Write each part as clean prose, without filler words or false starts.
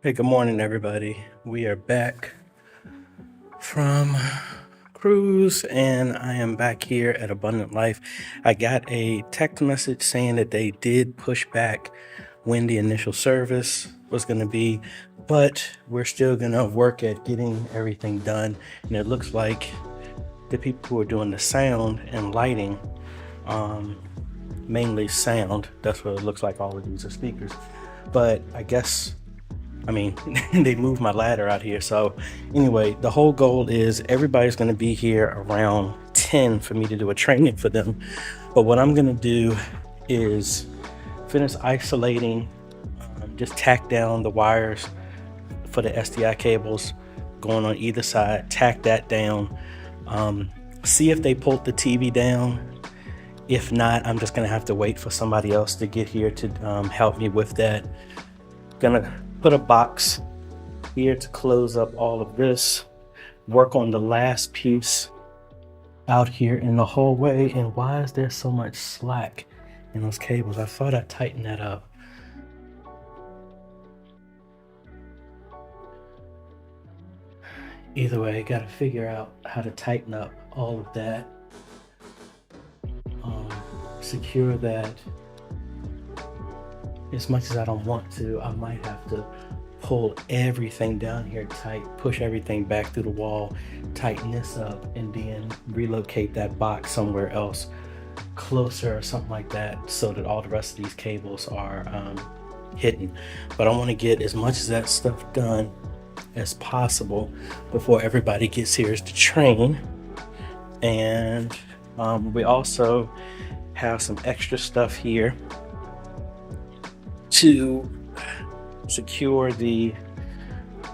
Hey, good morning, everybody. We are back from cruise, and I am back here at Abundant Life. I got a text message saying that they did push back when the initial service was going to be, but we're still going to work at getting everything done. And it looks like the people who are doing the sound and lighting, mainly sound, that's what it looks like. All of these are speakers, but they moved my ladder out here. So anyway, the whole goal is everybody's going to be here around 10 for me to do a training for them. But what I'm going to do is finish isolating, just tack down the wires for the SDI cables going on either side, tack that down, see if they pulled the TV down. If not, I'm just going to have to wait for somebody else to get here to help me with that. Gonna put a box here to close up all of this, work on the last piece out here in the hallway. And why is there so much slack in those cables? I thought I tightened that up. Either way, I gotta figure out how to tighten up all of that, secure that. As much as I don't want to, I might have to pull everything down here tight, push everything back through the wall, tighten this up, and then relocate that box somewhere else closer or something like that, so that all the rest of these cables are hidden. But I want to get as much of that stuff done as possible before everybody gets here to train. And we also have some extra stuff here to secure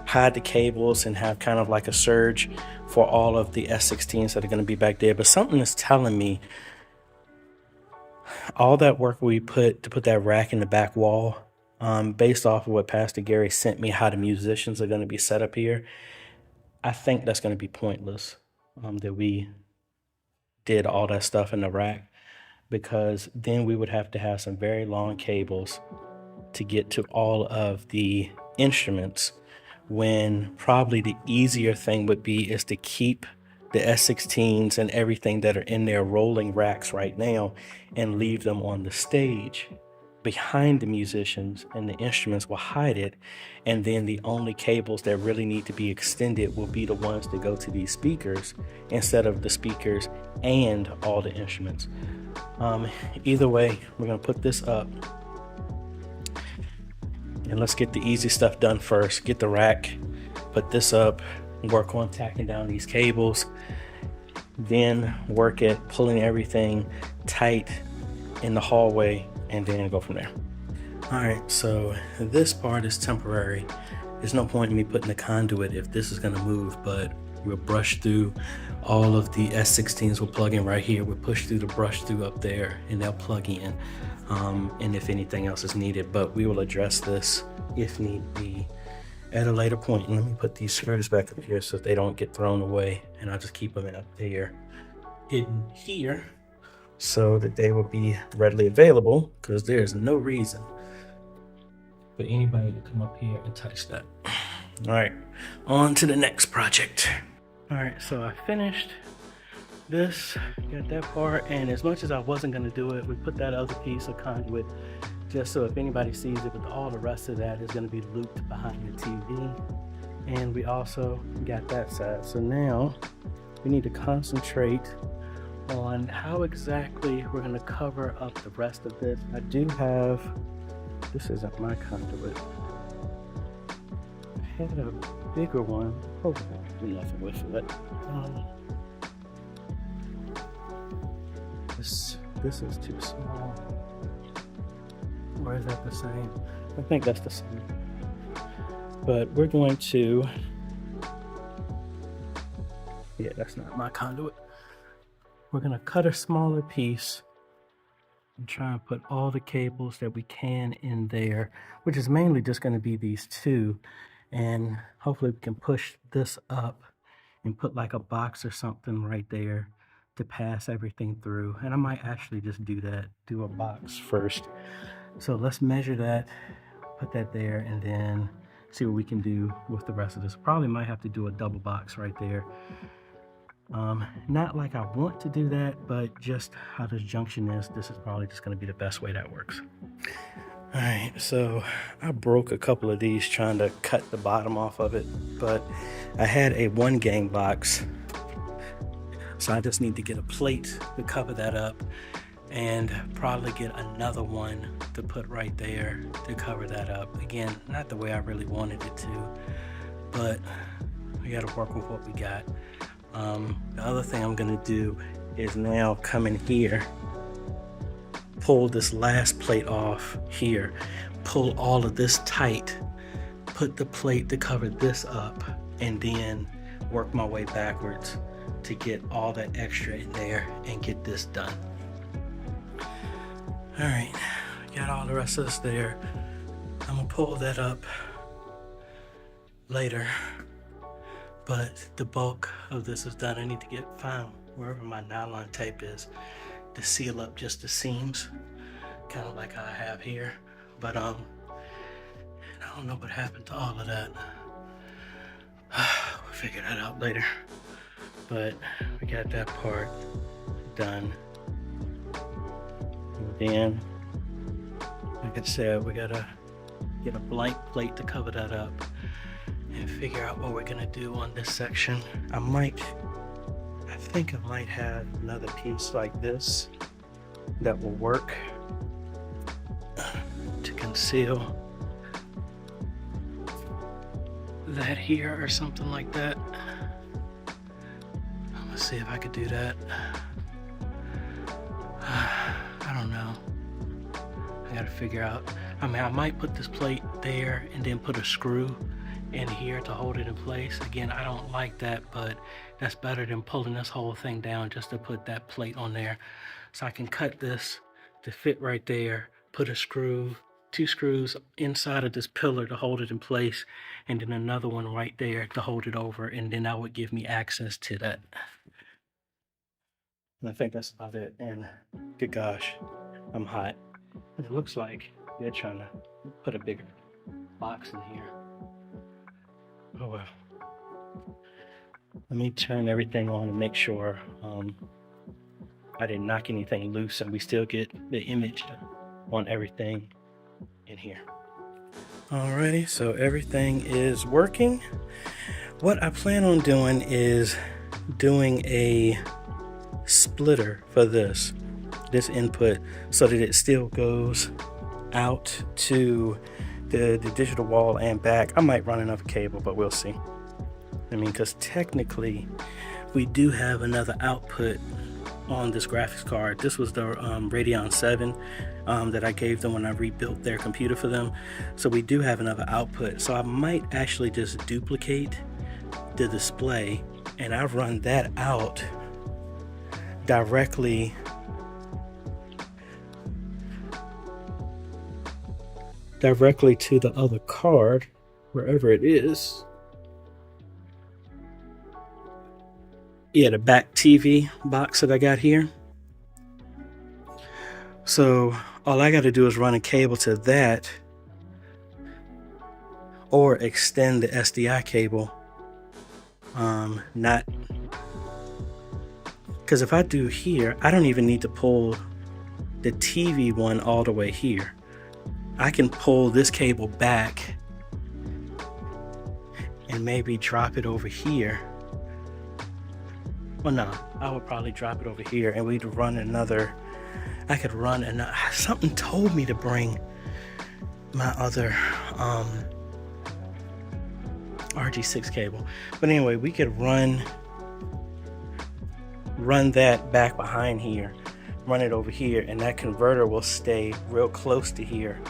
hide the cables and have kind of like a surge for all of the S16s that are going to be back there. But something is telling me all that work we put to put that rack in the back wall, based off of what Pastor Gary sent me, how the musicians are going to be set up here, I think that's going to be pointless, that we did all that stuff in the rack, because then we would have to have some very long cables to get to all of the instruments, when probably the easier thing would be is to keep the S16s and everything that are in their rolling racks right now and leave them on the stage behind the musicians, and the instruments will hide it. And then the only cables that really need to be extended will be the ones that go to these speakers, instead of the speakers and all the instruments. Either way, we're going to put this up. And let's get the easy stuff done first. Get the rack, put this up, work on tacking down these cables, then work at pulling everything tight in the hallway, and then go from there. All right, so this part is temporary. There's no point in me putting the conduit if this is gonna move, but we'll brush through all of the S16s. We'll plug in right here. We'll push through the brush through up there, and they'll plug in. And if anything else is needed, but we will address this if need be at a later point. And let me put these screws back up here so that they don't get thrown away, and I'll just keep them up there hidden here so that they will be readily available, because there's no reason for anybody to come up here and touch that. All right, on to the next project. All right, so I finished this, got that part, and as much as I wasn't going to do it, we put that other piece of conduit just so if anybody sees it, but all the rest of that is going to be looped behind the TV. And we also got that side. So now we need to concentrate on how exactly we're going to cover up the rest of this. I do have, this isn't my conduit. I had a bigger one. Hopefully I can do nothing with it. This is too small. Or is that the same? I think that's the same. But we're going to, yeah, that's not my conduit. We're going to cut a smaller piece and try and put all the cables that we can in there, which is mainly just going to be these two. And hopefully we can push this up and put like a box or something right there to pass everything through. And I might actually just do that, do a box first. So let's measure that, put that there, and then see what we can do with the rest of this. Probably might have to do a double box right there. Not like I want to do that, but just how this junction is, this is probably just going to be the best way that works. All right, so I broke a couple of these trying to cut the bottom off of it, but I had a 1 gang box, so I just need to get a plate to cover that up and probably get another one to put right there to cover that up. Again, not the way I really wanted it to, but we got to work with what we got. The other thing I'm gonna do is now come in here, pull this last plate off here, pull all of this tight, put the plate to cover this up, and then work my way backwards to get all that extra in there and get this done. All right, got all the rest of this there. I'm gonna pull that up later, but the bulk of this is done. I need to find wherever my nylon tape is to seal up just the seams, kind of like I have here. But I don't know what happened to all of that. We'll figure that out later. But we got that part done. And then, like I said, we gotta get a blank plate to cover that up and figure out what we're gonna do on this section. I think I might have another piece like this that will work to conceal that here or something like that. I'm gonna see if I could do that. I don't know. I gotta figure out. I mean, I might put this plate there and then put a screw in here to hold it in place. Again, I don't like that, but that's better than pulling this whole thing down just to put that plate on there. So I can cut this to fit right there, put a screw, 2 screws inside of this pillar to hold it in place, and then another one right there to hold it over, and then that would give me access to that. And I think that's about it. And good gosh, I'm hot. It looks like they're trying to put a bigger box in here. Oh well. Let me turn everything on and make sure I didn't knock anything loose and we still get the image on everything in here. Alrighty, so everything is working. What I plan on doing is doing a splitter for this input so that it still goes out to the digital wall and back. I might run another cable, but we'll see. I mean, because technically we do have another output on this graphics card. This was the Radeon 7 that I gave them when I rebuilt their computer for them. So we do have another output. So I might actually just duplicate the display and I run that out directly to the other card, wherever it is. Yeah, the back TV box that I got here. So all I got to do is run a cable to that or extend the SDI cable. Not because if I do here, I don't even need to pull the TV one all the way here. I can pull this cable back and maybe drop it over here. Well, no, I would probably drop it over here and we'd run another. I could run another. Something told me to bring my other RG6 cable. But anyway, we could run that back behind here, run it over here, and that converter will stay real close to here.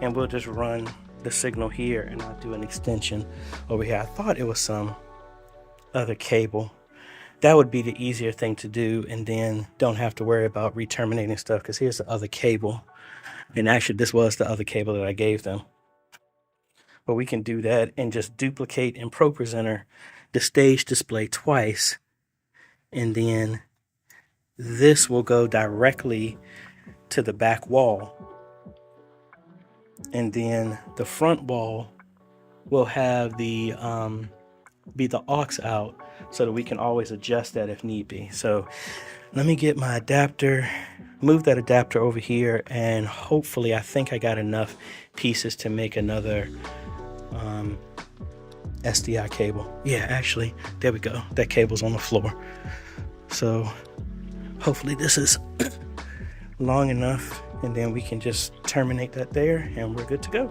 And we'll just run the signal here and I'll do an extension over here. I thought it was some other cable. That would be the easier thing to do, and then don't have to worry about re-terminating stuff, because here's the other cable. And actually this was the other cable that I gave them. But we can do that and just duplicate in ProPresenter the stage display twice, and then this will go directly to the back wall. And then the front wall will have the be the aux out, so that we can always adjust that if need be. So let me get my adapter, move that adapter over here, and hopefully I think I got enough pieces to make another SDI cable. Yeah, actually, there we go. That cable's on the floor. So hopefully this is long enough, and then we can just terminate that there and we're good to go.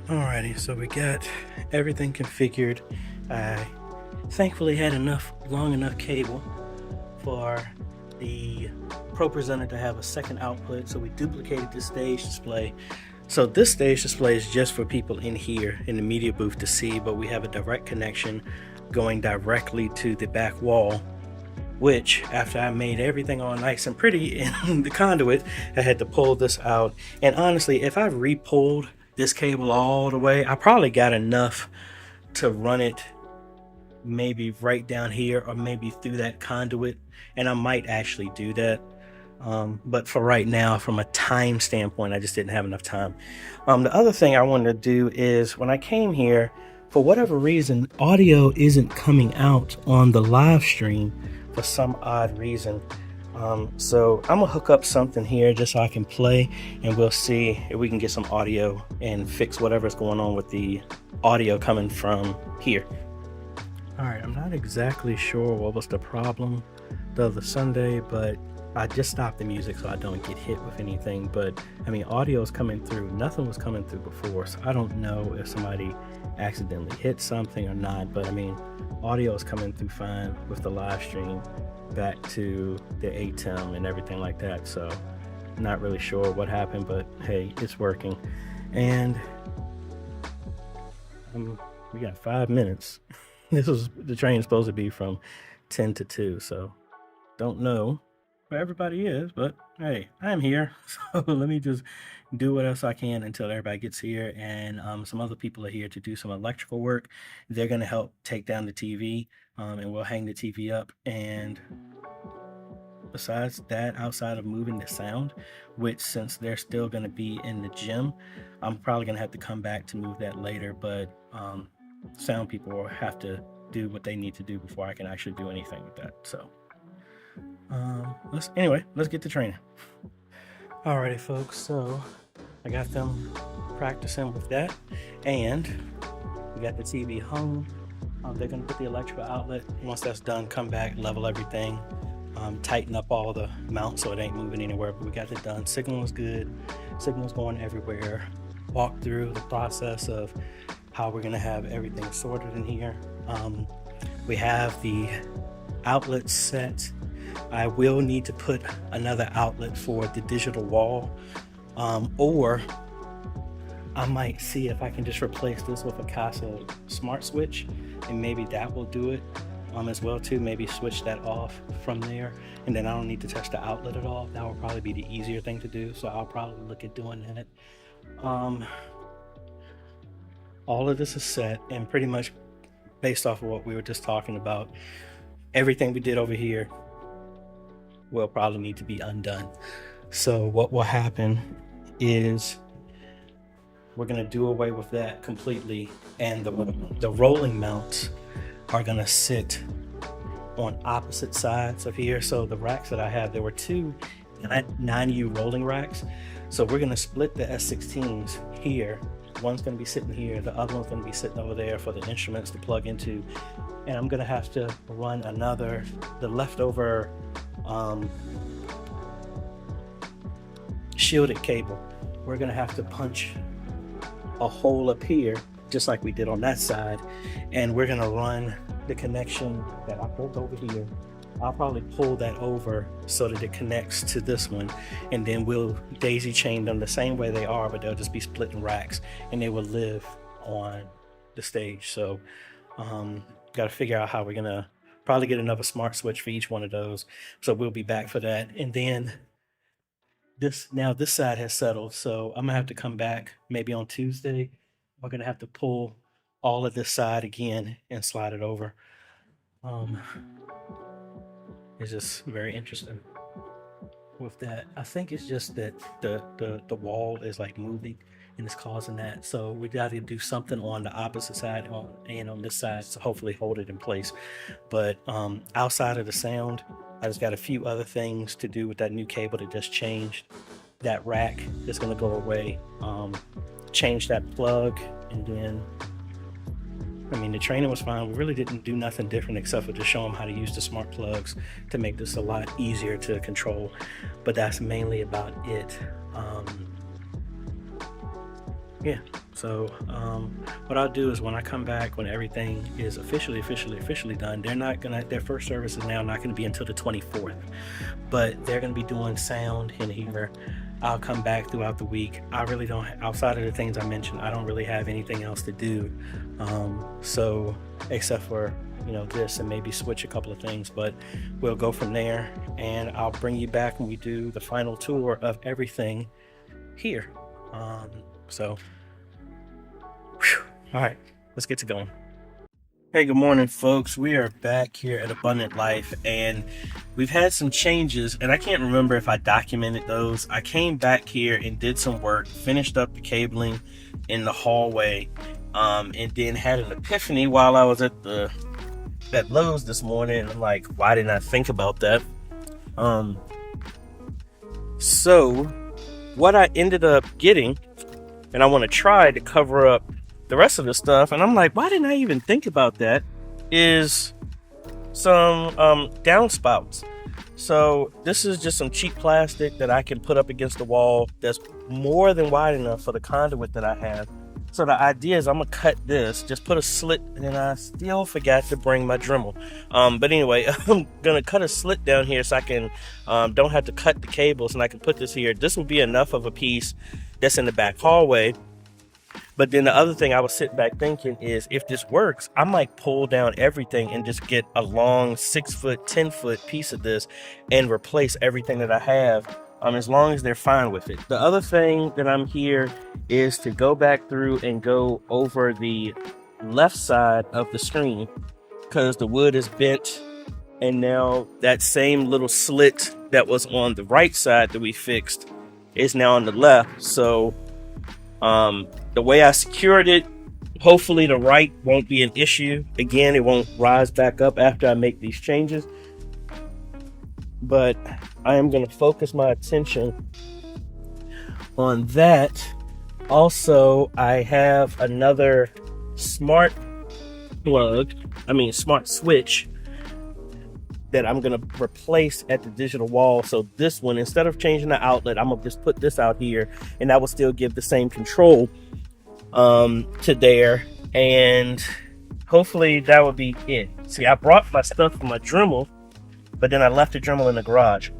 Alrighty, so we got everything configured. I thankfully had long enough cable for the Pro Presenter to have a second output, so we duplicated the stage display. So this stage display is just for people in here in the media booth to see, but we have a direct connection going directly to the back wall, which after I made everything all nice and pretty in the conduit, I had to pull this out. And honestly, if I re-pulled this cable all the way, I probably got enough to run it maybe right down here or maybe through that conduit, and I might actually do that. But for right now, from a time standpoint, I just didn't have enough time. The other thing I wanted to do is, when I came here, for whatever reason, audio isn't coming out on the live stream for some odd reason. So I'm gonna hook up something here just so I can play, and we'll see if we can get some audio and fix whatever's going on with the audio coming from here. All right, I'm not exactly sure what was the problem the other Sunday, but I just stopped the music so I don't get hit with anything. But I mean, audio is coming through. Nothing was coming through before, so I don't know if somebody accidentally hit something or not. But I mean, audio is coming through fine with the live stream back to the ATEM and everything like that. So not really sure what happened, but hey, it's working. And we got 5 minutes. The train is supposed to be from 10 to 2, so don't know where everybody is, but hey, I'm here. So let me just do what else I can until everybody gets here, and some other people are here to do some electrical work. They're going to help take down the TV, and we'll hang the TV up. And besides that, outside of moving the sound, which since they're still going to be in the gym, I'm probably going to have to come back to move that later, but sound people will have to do what they need to do before I can actually do anything with that. So let's get to training. Alrighty folks, so I got them practicing with that, and we got the TV hung. They're gonna put the electrical outlet. Once that's done, come back, level everything, tighten up all the mounts so it ain't moving anywhere, but we got it done. Signal is good, signal's going everywhere. Walk through the process of how we're gonna have everything sorted in here. We have the outlets set. I will need to put another outlet for the digital wall, or I might see if I can just replace this with a Casa smart switch, and maybe that will do it as well too. Maybe switch that off from there, and then I don't need to touch the outlet at all. That will probably be the easier thing to do, so I'll probably look at doing that. All of this is set, and pretty much based off of what we were just talking about, everything we did over here will probably need to be undone. So what will happen is we're going to do away with that completely, and the rolling mounts are going to sit on opposite sides of here. So the racks that I have, there were two 9U rolling racks, so we're going to split the S16s here. One's going to be sitting here, the other one's going to be sitting over there for the instruments to plug into, and I'm going to have to run the leftover shielded cable. We're going to have to punch a hole up here just like we did on that side, and we're going to run the connection that I built over here. I'll probably pull that over so that it connects to this one, and then we'll daisy chain them the same way they are, but they'll just be split in racks and they will live on the stage. So got to figure out how we're gonna probably get another smart switch for each one of those, so we'll be back for that. And then this side has settled, so I'm gonna have to come back maybe on Tuesday. We're gonna have to pull all of this side again and slide it over. It's just very interesting with that. I think it's just that the wall is like moving and it's causing that. So we got to do something on the opposite side and on this side to hopefully hold it in place. But outside of the sound, I just got a few other things to do with that new cable that just changed. That rack is going to go away, change that plug, and then the training was fine. We really didn't do nothing different except for just show them how to use the smart plugs to make this a lot easier to control. But that's mainly about it. Yeah. So what I'll do is when I come back, when everything is officially done, their first service is now not going to be until the 24th, but they're going to be doing sound in here. I'll come back throughout the week. I really don't, outside of the things I mentioned, I don't really have anything else to do. So except for, this, and maybe switch a couple of things, but we'll go from there, and I'll bring you back when we do the final tour of everything here. So, all right, let's get to going. Hey, good morning, folks. We are back here at Abundant Life, and we've had some changes, and I can't remember if I documented those. I came back here and did some work, finished up the cabling in the hallway, and then had an epiphany while I was at Lowe's this morning, and I'm like, why didn't I think about that? So what I ended up getting, and I want to try to cover up the rest of the stuff, and I'm like, why didn't I even think about that, is some downspouts. So this is just some cheap plastic that I can put up against the wall that's more than wide enough for the conduit that I have. So the idea is I'm gonna cut this, just put a slit, and I still forgot to bring my Dremel. But anyway, I'm gonna cut a slit down here so I can don't have to cut the cables, and I can put this here. This will be enough of a piece that's in the back hallway. But then the other thing I was sitting back thinking is, if this works, I might pull down everything and just get a long 6 foot, 10 foot piece of this and replace everything that I have, as long as they're fine with it. The other thing that I'm here is to go back through and go over the left side of the screen, because the wood is bent, and now that same little slit that was on the right side that we fixed is now on the left. So the way I secured it, hopefully the right won't be an issue. Again, it won't rise back up after I make these changes. But I am going to focus my attention on that. Also, I have another smart switch that I'm going to replace at the digital wall. So this one, instead of changing the outlet, I'm going to just put this out here, and that will still give the same control to there, and hopefully that would be it. See, I brought my stuff for my Dremel, but then I left the Dremel in the garage.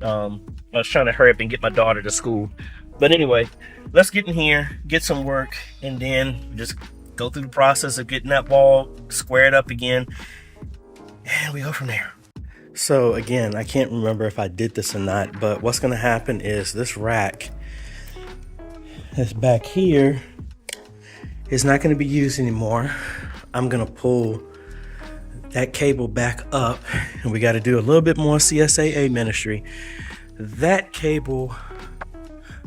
I was trying to hurry up and get my daughter to school. But anyway, let's get in here, get some work, and then just go through the process of getting that wall squared up again, and we go from there. So again, I can't remember if I did this or not, but what's going to happen is this rack that's back here is not going to be used anymore. I'm going to pull that cable back up, and we got to do a little bit more CSAA ministry. That cable,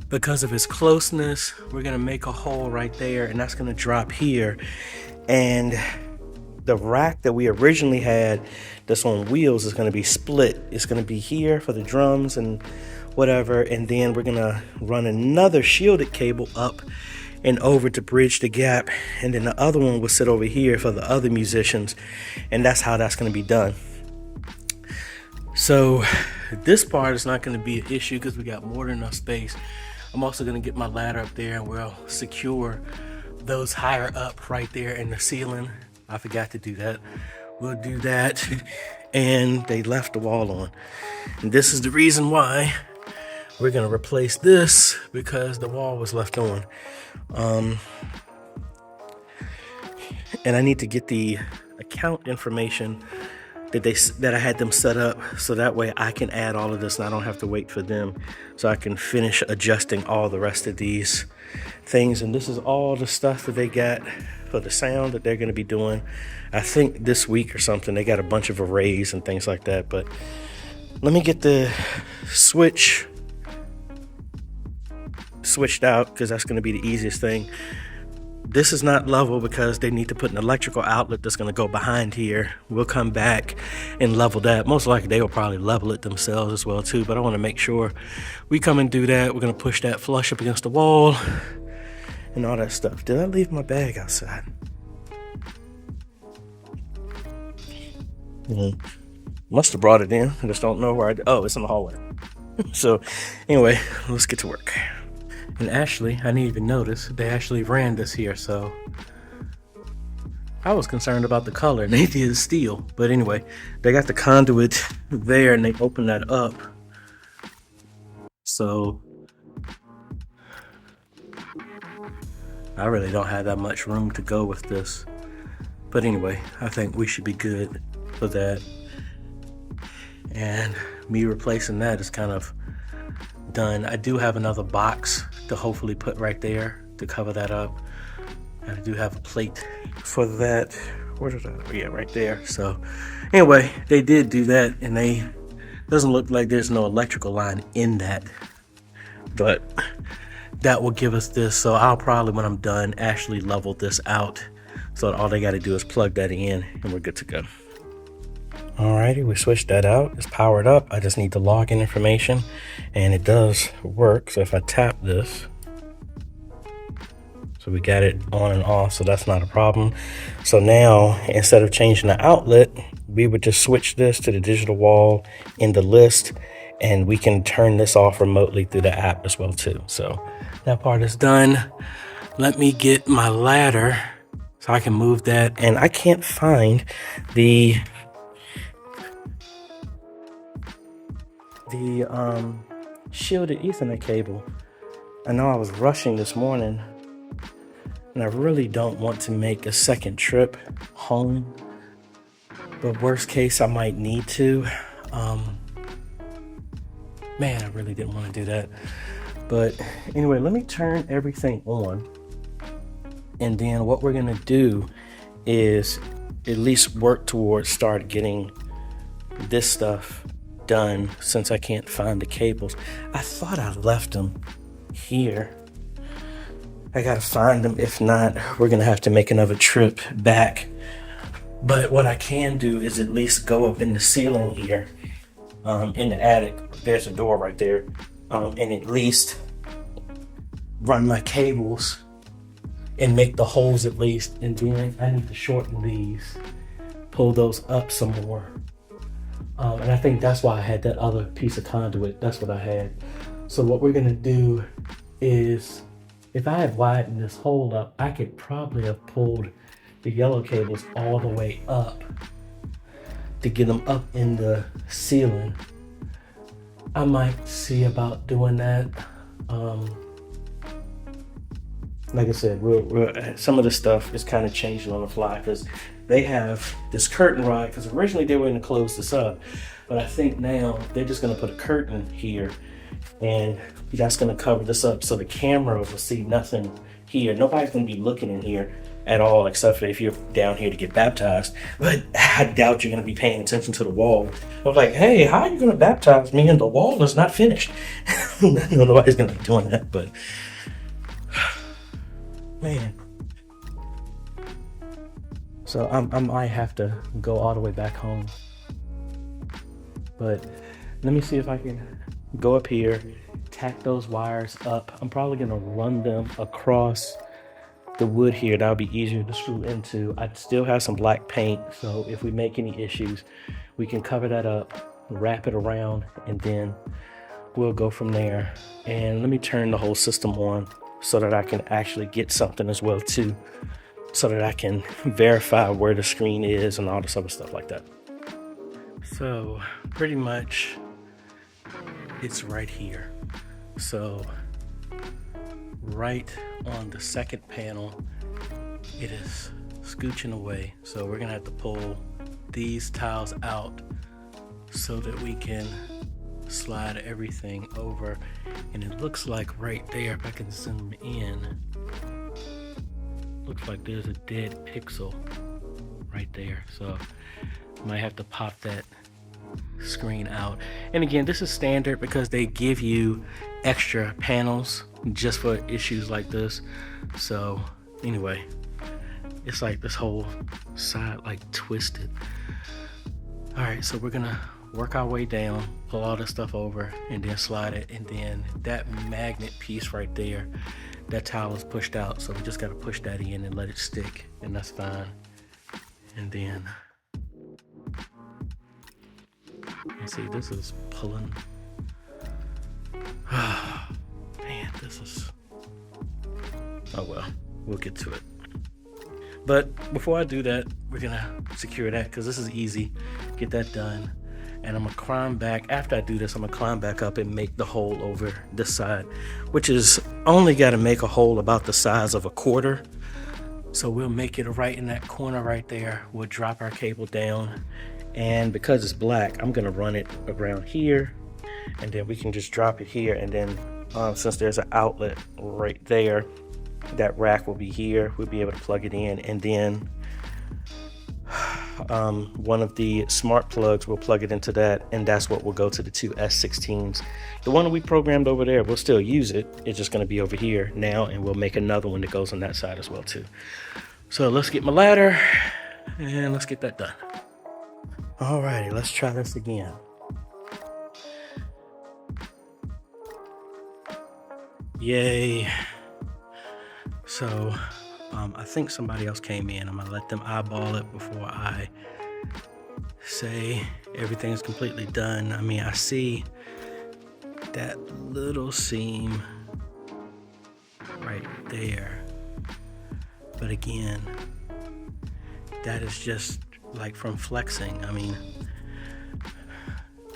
because of its closeness, we're going to make a hole right there, and that's going to drop here. And the rack that we originally had that's on wheels is going to be split. It's going to be here for the drums and whatever, and then we're going to run another shielded cable up and over to bridge the gap, and then the other one will sit over here for the other musicians, and that's how that's going to be done. So this part is not going to be an issue because we got more than enough space. I'm also going to get my ladder up there, and we'll secure those higher up right there in the ceiling. I forgot to do that. We'll do that. And they left the wall on, and this is the reason why we're going to replace this, because the wall was left on. And I need to get the account information that I had them set up, so that way I can add all of this and I don't have to wait for them, so I can finish adjusting all the rest of these things. And this is all the stuff that they got for the sound that they're going to be doing. I think this week or something they got a bunch of arrays and things like that. But let me get the switch switched out because that's going to be the easiest thing. This is not level because they need to put an electrical outlet that's going to go behind here. We'll come back and level that. Most likely they will probably level it themselves as well too, but I want to make sure we come and do that. We're going to push that flush up against the wall and all that stuff. Did I leave my bag outside? Must have brought it in. I just don't know where oh, it's in the hallway. So anyway, let's get to work. And actually, I didn't even notice they actually ran this here, so I was concerned about the color and they did steel. But anyway, they got the conduit there and they opened that up. So I really don't have that much room to go with this. But anyway, I think we should be good for that. And me replacing that is kind of done. I do have another box to hopefully put right there to cover that up. And I do have a plate for that. Where did I? Oh, yeah, right there. So anyway, they did do that, and they doesn't look like there's no electrical line in that, but that will give us this. So I'll probably, when I'm done, actually level this out. So all they got to do is plug that in, and we're good to go. Alrighty, we switched that out. It's powered up. I just need the login information, and it does work. So if I tap this, so we got it on and off, so that's not a problem. So now, instead of changing the outlet, we would just switch this to the digital wall in the list, and we can turn this off remotely through the app as well too. So that part is done. Let me get my ladder so I can move that, and I can't find the shielded Ethernet cable. I know I was rushing this morning, and I really don't want to make a second trip home, but worst case I might need to. Man, I really didn't want to do that. But anyway, let me turn everything on, and then what we're gonna do is at least work towards start getting this stuff done, since I can't find the cables. I thought I left them here. I gotta find them. If not, we're gonna have to make another trip back. But what I can do is at least go up in the ceiling here, in the attic. There's a door right there, and at least run my cables and make the holes at least. And then I need to shorten these, pull those up some more. And I think that's why I had that other piece of conduit. That's what I had. So what we're gonna do is, if I had widened this hole up, I could probably have pulled the yellow cables all the way up to get them up in the ceiling. I might see about doing that. Like I said, some of the stuff is kind of changing on the fly, because they have this curtain rod, because originally they were going to close this up, but I think now they're just going to put a curtain here, and that's going to cover this up so the camera will see nothing here. Nobody's going to be looking in here at all, except for if you're down here to get baptized. But I doubt you're going to be paying attention to the wall. I was like, hey, how are you going to baptize me and the wall is not finished? Nobody's going to be doing that, but man. So I might have to go all the way back home. But let me see if I can go up here, tack those wires up. I'm probably gonna run them across the wood here. That'll be easier to screw into. I still have some black paint, so if we make any issues, we can cover that up, wrap it around, and then we'll go from there. And let me turn the whole system on so that I can actually get something as well too, so that I can verify where the screen is and all this other stuff like that. So pretty much it's right here. So right on the second panel, it is scooching away. So we're gonna have to pull these tiles out so that we can slide everything over. And it looks like right there, if I can zoom in, looks like there's a dead pixel right there. So I might have to pop that screen out. And again, this is standard because they give you extra panels just for issues like this. So anyway, it's like this whole side like twisted. All right, so we're gonna work our way down, pull all this stuff over, and then slide it. And then that magnet piece right there, that towel is pushed out, so we just gotta push that in and let it stick, and that's fine. And then let's see, this is pulling. Man, this is, oh well, we'll get to it. But before I do that, we're gonna secure that because this is easy. Get that done. And I'm gonna climb back. After I do this, I'm gonna climb back up and make the hole over this side, which is only gotta make a hole about the size of a quarter. So we'll make it right in that corner right there. We'll drop our cable down. And because it's black, I'm gonna run it around here, and then we can just drop it here. And then since there's an outlet right there, that rack will be here. We'll be able to plug it in, and then one of the smart plugs will plug it into that, and that's what will go to the two S16s. The one that we programmed over there, we'll still use it. It's just going to be over here now, and we'll make another one that goes on that side as well too. So let's get my ladder and let's get that done. Alrighty, let's try this again. Yay. So I think somebody else came in. I'm gonna let them eyeball it before I say everything's completely done. I mean, I see that little seam right there, but again, that is just like from flexing. I mean,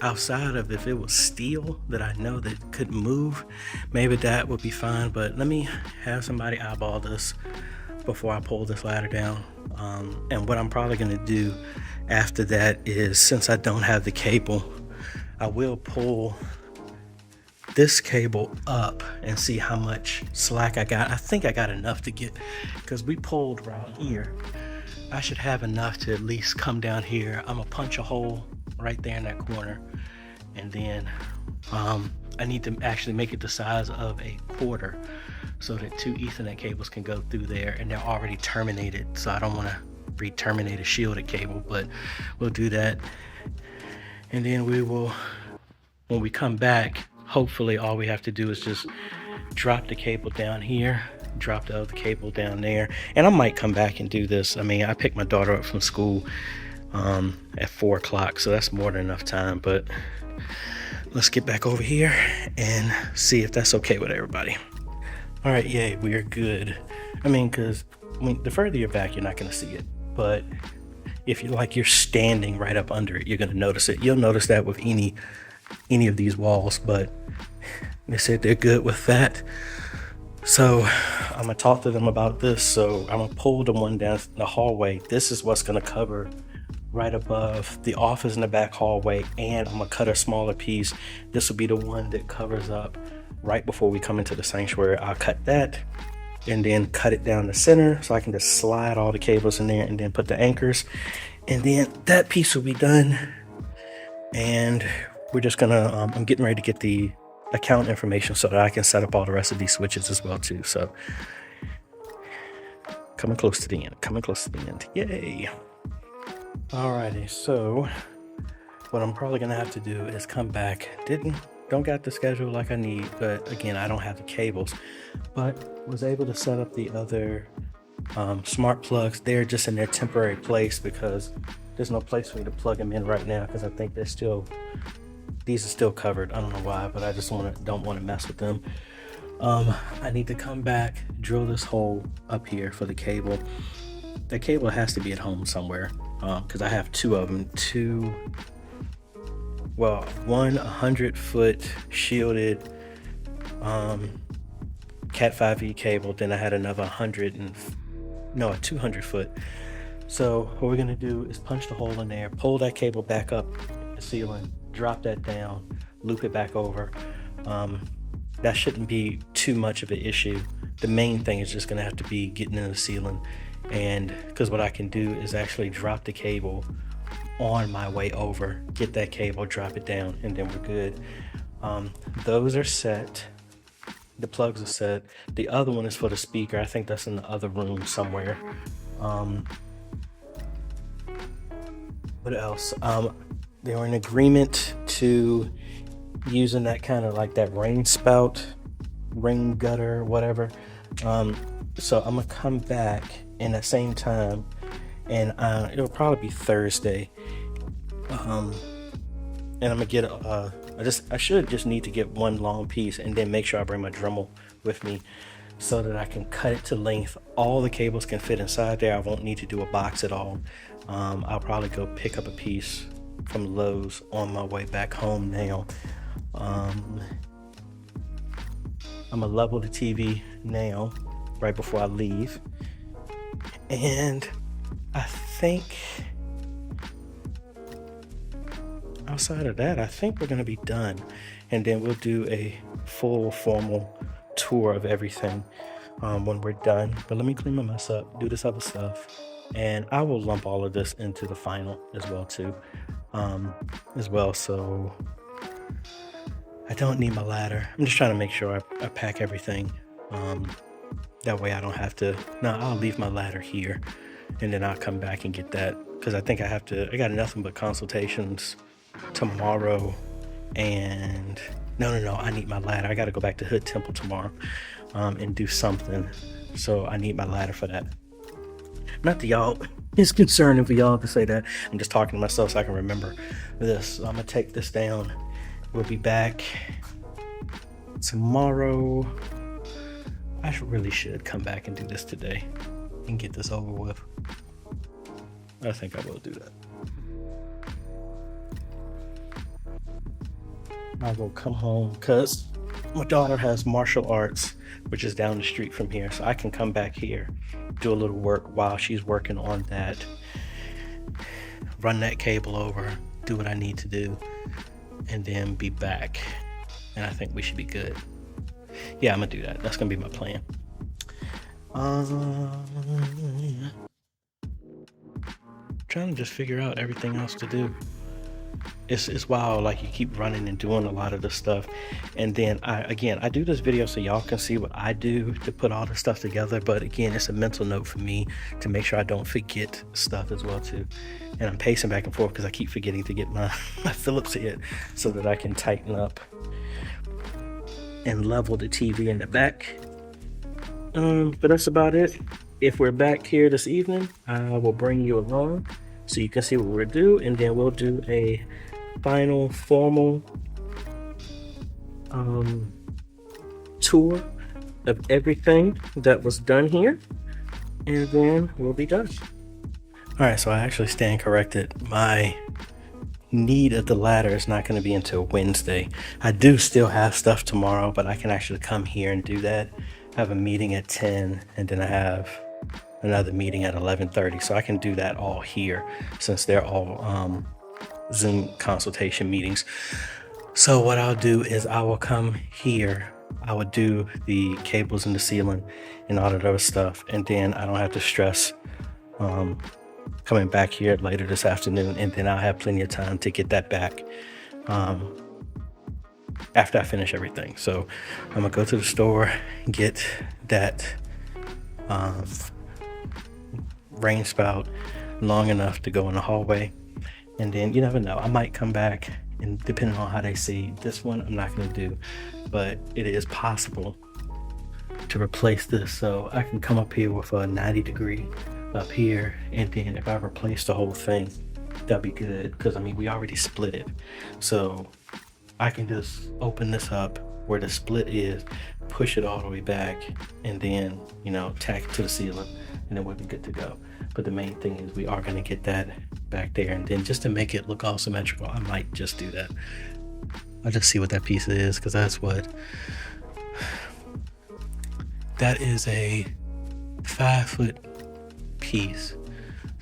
outside of if it was steel that I know that could move, maybe that would be fine, but let me have somebody eyeball this before I pull this ladder down. And what I'm probably gonna do after that is, since I don't have the cable, I will pull this cable up and see how much slack I got. I think I got enough to get, because we pulled right here. I should have enough to at least come down here. I'm gonna punch a hole right there in that corner, and then I need to actually make it the size of a quarter so that two Ethernet cables can go through there, and they're already terminated, so I don't want to re-terminate a shielded cable, but we'll do that. And then we will, when we come back, hopefully all we have to do is just drop the cable down here, drop the other cable down there, and I might come back and do this. I mean, I picked my daughter up from school at 4 o'clock, so that's more than enough time, but let's get back over here and see if that's okay with everybody. All right, yay, we are good. I mean, because the further you're back, you're not going to see it, but if you're standing right up under it, you're going to notice it. You'll notice that with any of these walls, but they said they're good with that. So I'm gonna talk to them about this. So I'm gonna pull the one down the hallway. This is what's gonna cover right above the office in the back hallway, and I'm gonna cut a smaller piece. This will be the one that covers up right before we come into the sanctuary. I'll cut that and then cut it down the center so I can just slide all the cables in there and then put the anchors, and then that piece will be done. And we're just gonna I'm getting ready to get the account information so that I can set up all the rest of these switches as well too. So coming close to the end, yay. Alrighty, so what I'm probably gonna have to do is come back. Don't got the schedule like I need, but again, I don't have the cables, but was able to set up the other smart plugs. They're just in their temporary place because there's no place for me to plug them in right now, because I think these are still covered. I don't know why, but I just don't want to mess with them. I need to come back, drill this hole up here for the cable. The cable has to be at home somewhere, because I have two of them. One 100-foot shielded Cat 5e cable. Then I had another 200-foot. So what we're gonna do is punch the hole in there, pull that cable back up the ceiling, drop that down, loop it back over. That shouldn't be too much of an issue. The main thing is just gonna have to be getting in the ceiling, and because what I can do is actually drop the cable on my way over, get that cable, drop it down, and then we're good. Those are set. The plugs are set. The other one is for the speaker. I think that's in the other room somewhere. What else? They were in agreement to using that kind of like that rain spout, rain gutter, whatever. So I'm gonna come back in the same time, and it'll probably be Thursday. And I'm gonna get I should just need to get one long piece and then make sure I bring my Dremel with me so that I can cut it to length. All the cables can fit inside there. I won't need to do a box at all. I'll probably go pick up a piece from Lowe's on my way back home now. I'm gonna level the TV now right before I leave, and I think outside of that, I think we're gonna be done, and then we'll do a full formal tour of everything when we're done. But let me clean my mess up, do this other stuff, and I will lump all of this into the final as well too. So I don't need my ladder. I'm just trying to make sure I pack everything. That way I don't have to. No, I'll leave my ladder here, and then I'll come back and get that, because I think I got nothing but consultations tomorrow, and no, I need my ladder. I got to go back to Hood Temple tomorrow and do something, so I need my ladder for that. Not that y'all it's concerning for y'all to say that. I'm just talking to myself so I can remember this. So I'm gonna take this down. We'll be back tomorrow. I really should come back and do this today and get this over with. I think I will do that. I will come home because my daughter has martial arts, which is down the street from here. So I can come back here, do a little work while she's working on that, run that cable over, do what I need to do, and then be back. And I think we should be good. Yeah, I'm gonna do that. That's gonna be my plan. Trying to just figure out everything else to do. It's wild, like you keep running and doing a lot of this stuff, and then I do this video so y'all can see what I do to put all this stuff together. But again, it's a mental note for me to make sure I don't forget stuff as well too. And I'm pacing back and forth because I keep forgetting to get my Phillips head so that I can tighten up and level the TV in the back. But that's about it. If we're back here this evening, I will bring you along so you can see what we'll do, and then we'll do a final formal tour of everything that was done here, and then we'll be done. All right, so I actually stand corrected. My need of the ladder is not going to be until Wednesday. I do still have stuff tomorrow, but I can actually come here and do that. I have a meeting at 10, and then I have another meeting at 11:30, so I can do that all here since they're all Zoom consultation meetings. So what I'll do is I will come here, I would do the cables in the ceiling and all that other stuff, and then I don't have to stress coming back here later this afternoon, and then I'll have plenty of time to get that back after I finish everything. So I'm gonna go to the store, get that rain spout long enough to go in the hallway, and then you never know, I might come back, and depending on how they see this one, I'm not going to do, but it is possible to replace this. So I can come up here with a 90-degree up here, and then if I replace the whole thing, that'd be good, because I mean we already split it, so I can just open this up where the split is, push it all the way back, and then tack it to the ceiling, and then we'll be good to go. But the main thing is we are going to get that back there, and then just to make it look all symmetrical, I might just do that. I'll just see what that piece is, because that is a 5-foot piece.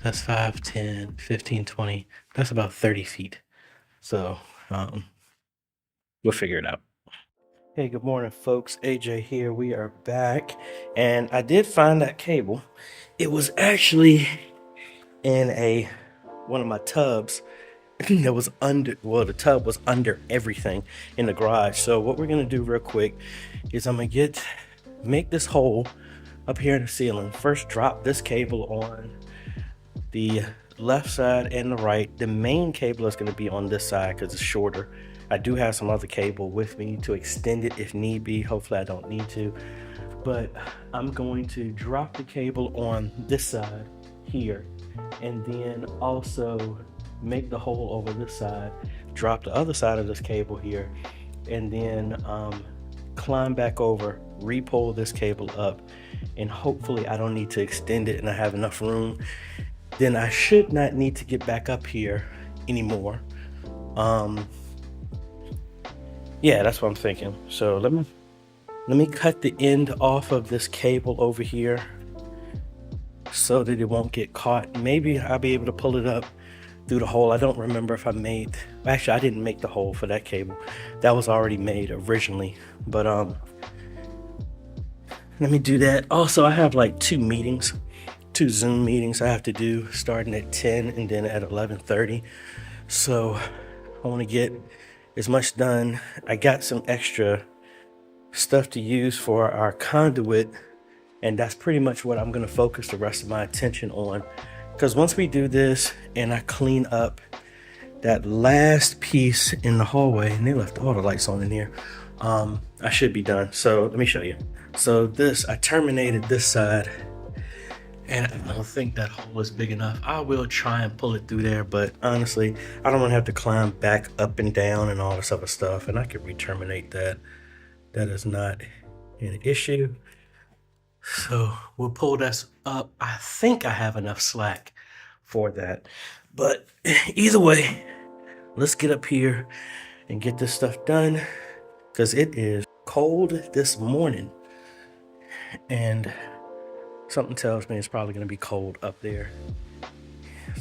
That's 5, 10, 15, 20. That's about 30 feet. So we'll figure it out. Hey, good morning, folks. AJ here. We are back, and I did find that cable. It was actually in a one of my tubs that was under, well, the tub was under everything in the garage. So what we're gonna do real quick is I'm gonna make this hole up here in the ceiling. First, drop this cable on the left side and the right. The main cable is gonna be on this side because it's shorter. I do have some other cable with me to extend it if need be. Hopefully I don't need to, but I'm going to drop the cable on this side here, and then also make the hole over this side, drop the other side of this cable here, and then climb back over, re-pull this cable up, and hopefully I don't need to extend it and I have enough room. Then I should not need to get back up here anymore. Yeah, that's what I'm thinking. So let me cut the end off of this cable over here so that it won't get caught. Maybe I'll be able to pull it up through the hole. I don't remember if I actually I didn't make the hole for that cable. That was already made originally, but let me do that. Also, I have like two Zoom meetings I have to do starting at 10 and then at 11:30. So I want to get as much done. I got some extra stuff to use for our conduit, and that's pretty much what I'm going to focus the rest of my attention on, because once we do this and I clean up that last piece in the hallway, and they left all the lights on in here, I should be done. So let me show you. So I terminated this side, and I don't think that hole is big enough. I will try and pull it through there, but honestly, I don't want to have to climb back up and down and all this other stuff, and I can re-terminate that. That is not an issue. So we'll pull this up. I think I have enough slack for that, but either way, let's get up here and get this stuff done, because it is cold this morning, and something tells me it's probably going to be cold up there.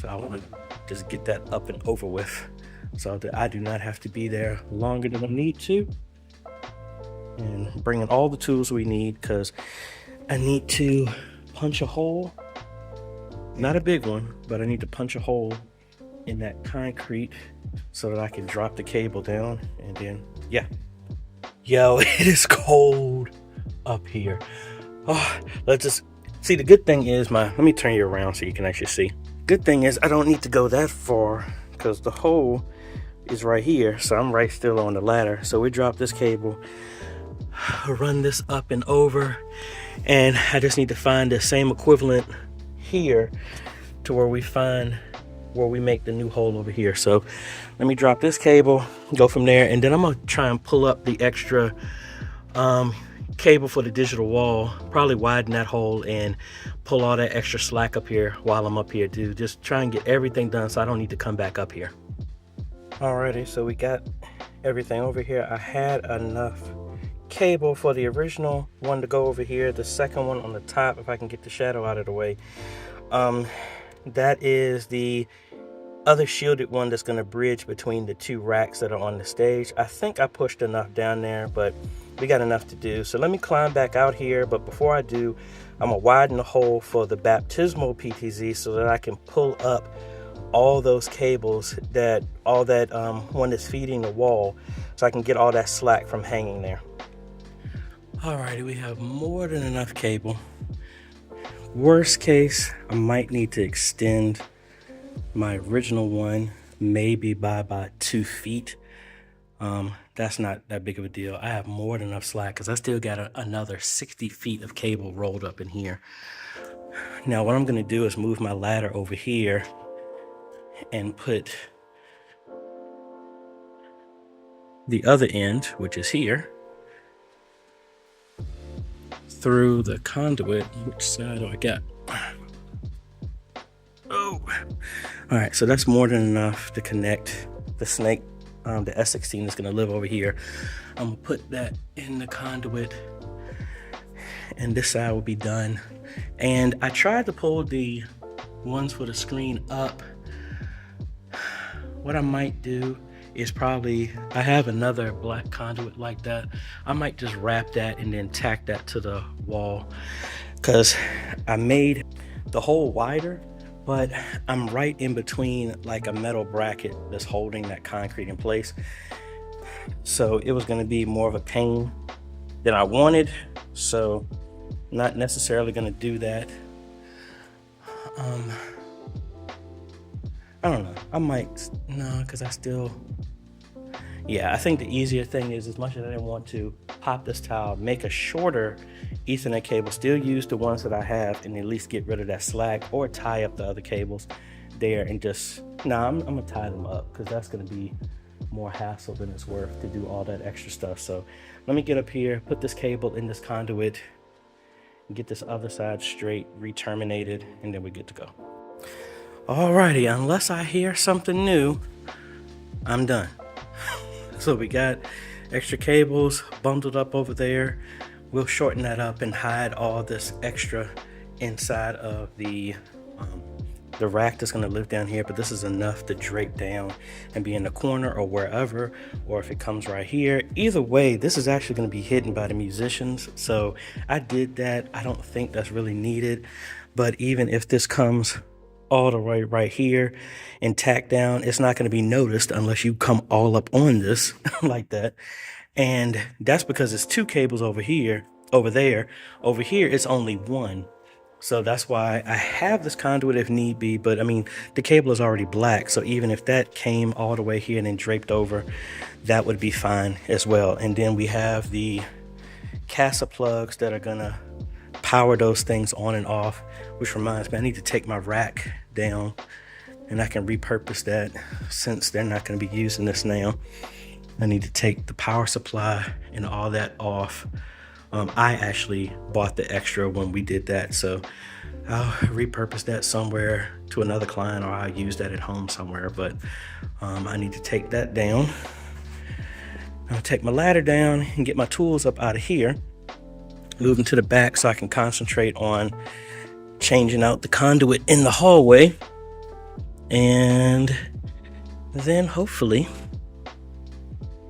So I want to just get that up and over with so that I do not have to be there longer than I need to. And bringing all the tools we need, because I need to punch a hole. Not a big one, but I need to punch a hole in that concrete so that I can drop the cable down, and then, yeah. Yo, it is cold up here. Oh, let's just see. The good thing is let me turn you around so you can actually see. Good thing is I don't need to go that far because the hole is right here. So I'm right still on the ladder. So we drop this cable, run this up and over, and I just need to find the same equivalent here to where we make the new hole over here. So let me drop this cable, go from there, and then I'm gonna try and pull up the extra cable for the digital wall, probably widen that hole and pull all that extra slack up here while I'm up here, to just try and get everything done so I don't need to come back up here. Alrighty, so we got everything over here. I had enough cable for the original one to go over here. The second one on the top, if I can get the shadow out of the way, that is the other shielded one that's going to bridge between the two racks that are on the stage. I think I pushed enough down there, but we got enough to do. So let me climb back out here, but before I do, I'm gonna widen the hole for the baptismal PTZ so that I can pull up all those cables, all that one that's feeding the wall, so I can get all that slack from hanging there. Alrighty, we have more than enough cable. Worst case, I might need to extend my original one maybe by about 2 feet. That's not that big of a deal. I have more than enough slack because I still got another 60 feet of cable rolled up in here. Now what I'm going to do is move my ladder over here and put the other end, which is here, through the conduit. Which side do I got? Oh, all right, so that's more than enough to connect the snake. The S16 is gonna live over here. I'm gonna put that in the conduit, and this side will be done. And I tried to pull the ones for the screen up. What I might do is I have another black conduit like that. I might just wrap that and then tack that to the wall, because I made the hole wider, but I'm right in between like a metal bracket that's holding that concrete in place. So it was going to be more of a pain than I wanted. So not necessarily going to do that. I don't know. I might, no, because I think the easier thing is, as much as I didn't want to pop this tile, make a shorter Ethernet cable, still use the ones that I have and at least get rid of that slack, or tie up the other cables there and just, I'm gonna tie them up, because that's gonna be more hassle than it's worth to do all that extra stuff. So let me get up here, put this cable in this conduit, and get this other side straight, re-terminated, and then we're good to go. Alrighty, unless I hear something new, I'm done. So we got extra cables bundled up over there. We'll shorten that up and hide all this extra inside of the rack that's going to live down here, but this is enough to drape down and be in the corner or wherever, or if it comes right here. Either way, this is actually going to be hidden by the musicians, so I did that. I don't think that's really needed, but even if this comes all the way right here and tack down, it's not going to be noticed unless you come all up on this like that. And that's because it's two cables over here, over there. Over here it's only one. So that's why I have this conduit if need be, but I mean, the cable is already black, so even if that came all the way here and then draped over, that would be fine as well. And then we have the CASA plugs that are gonna power those things on and off, which reminds me, I need to take my rack down and I can repurpose that since they're not gonna be using this now. I need to take the power supply and all that off. I actually bought the extra when we did that, so I'll repurpose that somewhere to another client, or I'll use that at home somewhere. But I need to take that down. I'll take my ladder down and get my tools up out of here, move them to the back so I can concentrate on changing out the conduit in the hallway, and then hopefully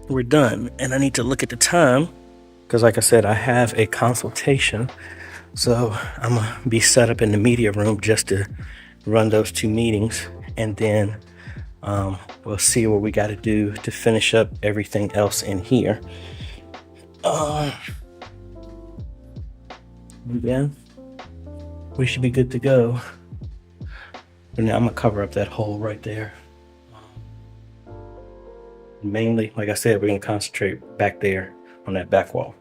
we're done. And I need to look at the time, because like I said, I have a consultation, so I'm gonna be set up in the media room just to run those 2 meetings, and then we'll see what we got to do to finish up everything else in here. Yeah, we should be good to go. But now I'm gonna cover up that hole right there. Mainly, like I said, we're gonna concentrate back there on that back wall.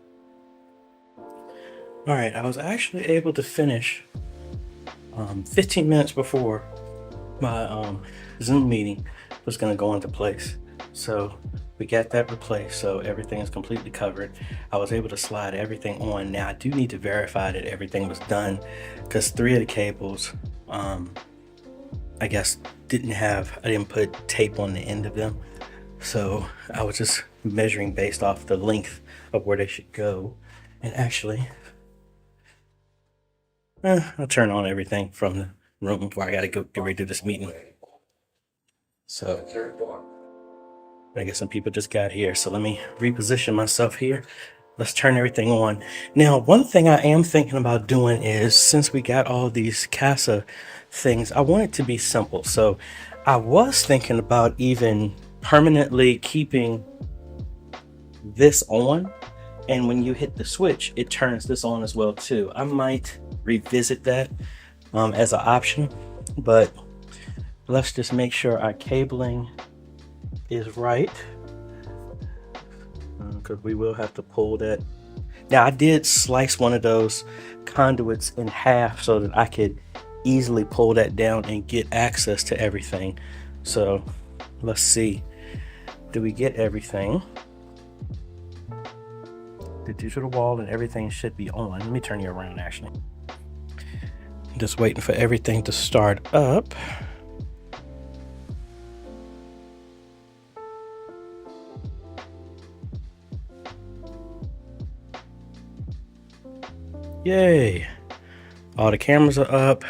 All right, I was actually able to finish 15 minutes before my Zoom meeting was going to go into place. So we got that replaced, so everything is completely covered. I was able to slide everything on. Now I do need to verify that everything was done, because 3 of the cables, I guess, I didn't put tape on the end of them. So I was just measuring based off the length of where they should go. And actually, I'll turn on everything from the room before I gotta go get ready to do this meeting. So I guess some people just got here, so let me reposition myself here. Let's turn everything on. Now, one thing I am thinking about doing is, since we got all these CASA things, I want it to be simple. So I was thinking about even permanently keeping this on, and when you hit the switch, it turns this on as well too. I might revisit that as an option, but let's just make sure our cabling is right, because we will have to pull that. Now, I did slice one of those conduits in half so that I could easily pull that down and get access to everything. So let's see, do we get everything? The digital wall and everything should be on. Let me turn you around, actually. Just waiting for everything to start up. Yay! All the cameras are up.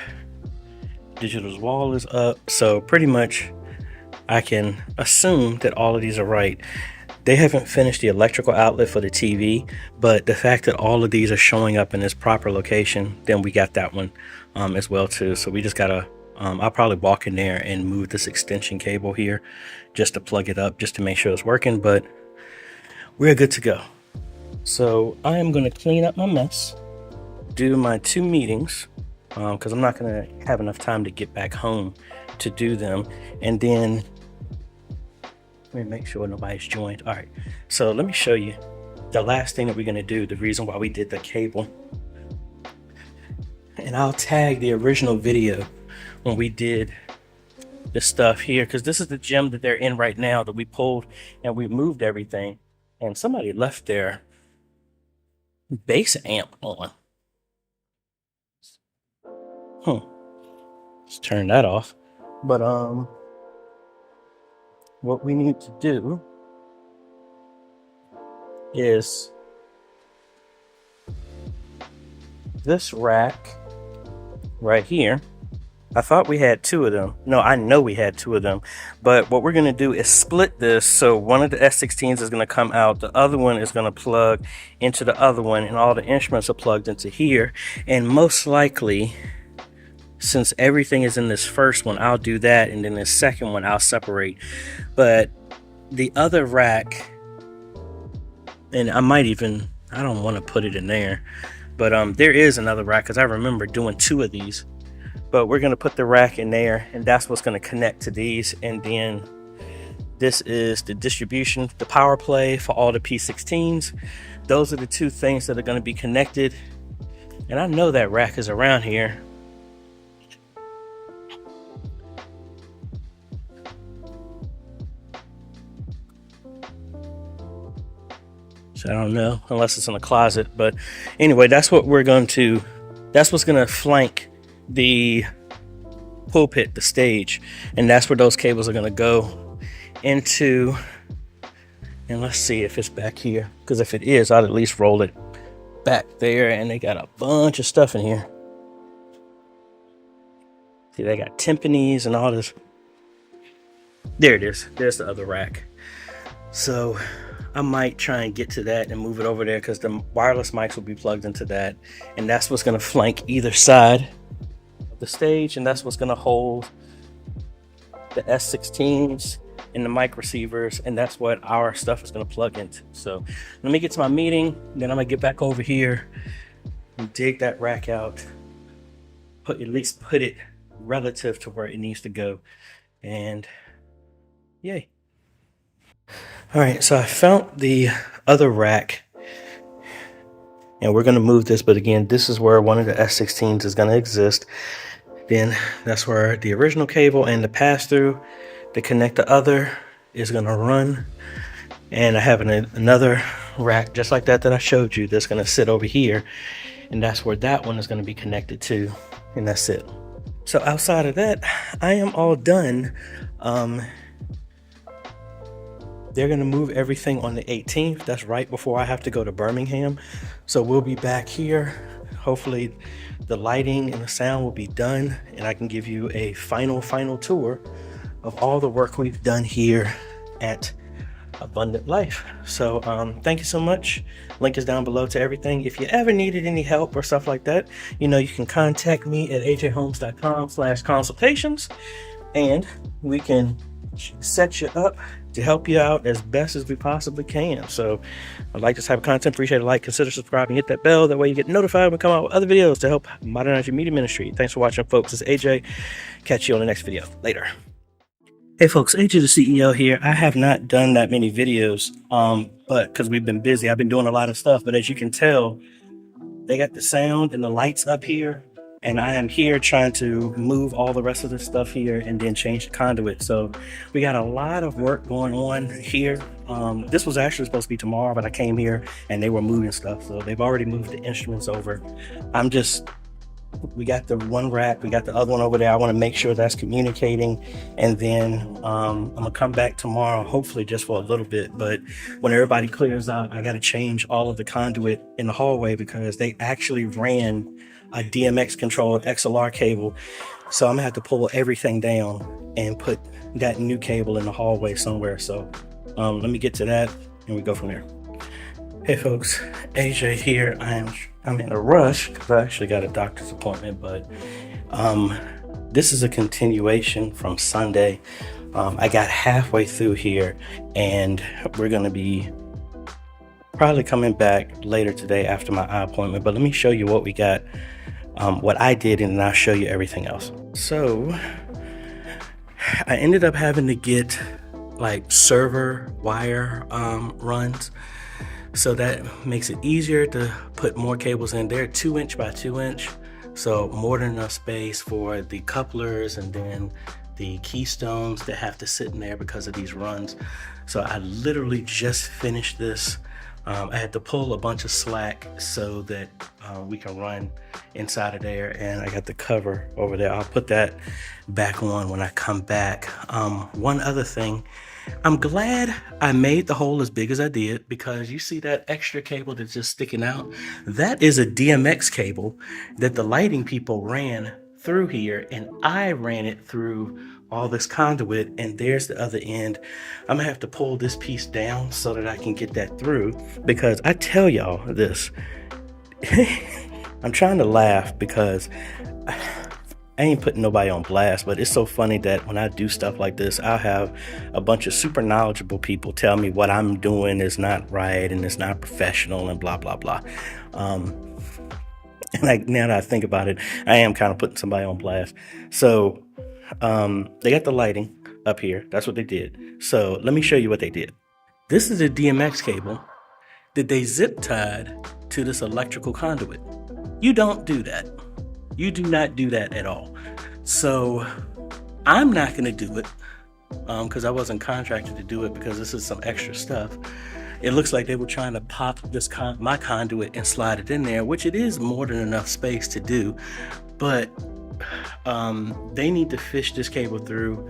Digital's wall is up. So pretty much I can assume that all of these are right. They haven't finished the electrical outlet for the TV, but the fact that all of these are showing up in its proper location, then we got that one as well too. So we just gotta I'll probably walk in there and move this extension cable here just to plug it up, just to make sure it's working, but we're good to go. So I am going to clean up my mess, do my 2 meetings, because I'm not going to have enough time to get back home to do them. And then let me make sure nobody's joined. All right, so let me show you the last thing that we're going to do, the reason why we did the cable. And I'll tag the original video when we did the stuff here, because this is the gym that they're in right now that we pulled and we moved everything. And somebody left their bass amp on. Let's turn that off. But what we need to do is this rack right here. I thought we had 2 of them. No, I know we had 2 of them. But what we're going to do is split this. So one of the S16s is going to come out. The other one is going to plug into the other one. And all the instruments are plugged into here. And most likely, since everything is in this first one, I'll do that. And then the second one, I'll separate. But the other rack, and I don't want to put it in there. But there is another rack, because I remember doing 2 of these. But we're going to put the rack in there, and that's what's going to connect to these. And then this is the distribution, the power play for all the P16s. Those are the 2 things that are going to be connected. And I know that rack is around here. So I don't know, unless it's in the closet. But anyway, that's what's going to flank the pulpit, the stage, and that's where those cables are going to go into. And let's see if it's back here, because if it is, I'd at least roll it back there. And they got a bunch of stuff in here. See, they got timpanis and all this. There it is. There's the other rack. So I might try and get to that and move it over there, because the wireless mics will be plugged into that, and that's what's going to flank either side the stage, and that's what's going to hold the S16s and the mic receivers, and that's what our stuff is going to plug into. So let me get to my meeting, then I'm going to get back over here and dig that rack out, at least put it relative to where it needs to go, and yay. All right, so I found the other rack, and we're going to move this, but again, this is where one of the S16s is going to exist. Then that's where the original cable and the pass-through to connect the other is going to run. And I have another rack just like that I showed you that's going to sit over here. And that's where that one is going to be connected to. And that's it. So outside of that, I am all done. They're going to move everything on the 18th. That's right before I have to go to Birmingham. So we'll be back here. Hopefully the lighting and the sound will be done, and I can give you a final tour of all the work we've done here at Abundant Life. So thank you so much. Link is down below to everything. If you ever needed any help or stuff like that, you can contact me at ajhomes.com/consultations, and we can set you up to help you out as best as we possibly can. So I'd like this type of content. Appreciate a like, consider subscribing, hit that bell. That way you get notified when we come out with other videos to help modernize your media ministry. Thanks for watching, folks. It's AJ. Catch you on the next video. Later. Hey folks, AJ the CEO here. I have not done that many videos, but because we've been busy, I've been doing a lot of stuff. But as you can tell, they got the sound and the lights up here, and I am here trying to move all the rest of the stuff here and then change the conduit. So we got a lot of work going on here. This was actually supposed to be tomorrow, but I came here and they were moving stuff. So they've already moved the instruments over. We got the one rack, we got the other one over there. I want to make sure that's communicating. And then I'm gonna come back tomorrow, hopefully just for a little bit. But when everybody clears out, I got to change all of the conduit in the hallway, because they actually ran a DMX controlled XLR cable. So I'm gonna have to pull everything down and put that new cable in the hallway somewhere. So let me get to that and we go from there. Hey folks, AJ here. I'm in a rush because I actually got a doctor's appointment, but This is a continuation from Sunday. I got halfway through here, and we're going to be probably coming back later today after my eye appointment. But let me show you what we got, what I did, and then I'll show you everything else. So I ended up having to get like server wire runs. So that makes it easier to put more cables in. They're 2" by 2". So more than enough space for the couplers and then the keystones that have to sit in there because of these runs. So I literally just finished this. I had to pull a bunch of slack so that we can run inside of there, and I got the cover over there. I'll put that back on when I come back. One other thing, I'm glad I made the hole as big as I did, because you see that extra cable that's just sticking out? That is a DMX cable that the lighting people ran through here, and I ran it through all this conduit, and there's the other end. I'm gonna have to pull this piece down so that I can get that through, because I tell y'all this, I'm trying to laugh because I ain't putting nobody on blast, but it's so funny that when I do stuff like this, I'll have a bunch of super knowledgeable people tell me what I'm doing is not right and it's not professional and blah, blah, blah. And now that I think about it, I am kind of putting somebody on blast. So they got the lighting up here. That's what they did. So let me show you what they did. This is a DMX cable that they zip tied to this electrical conduit. You don't do that. You do not do that at all. So I'm not going to do it because I wasn't contracted to do it, because this is some extra stuff. It looks like they were trying to pop this my conduit and slide it in there, which it is more than enough space to do. But they need to fish this cable through,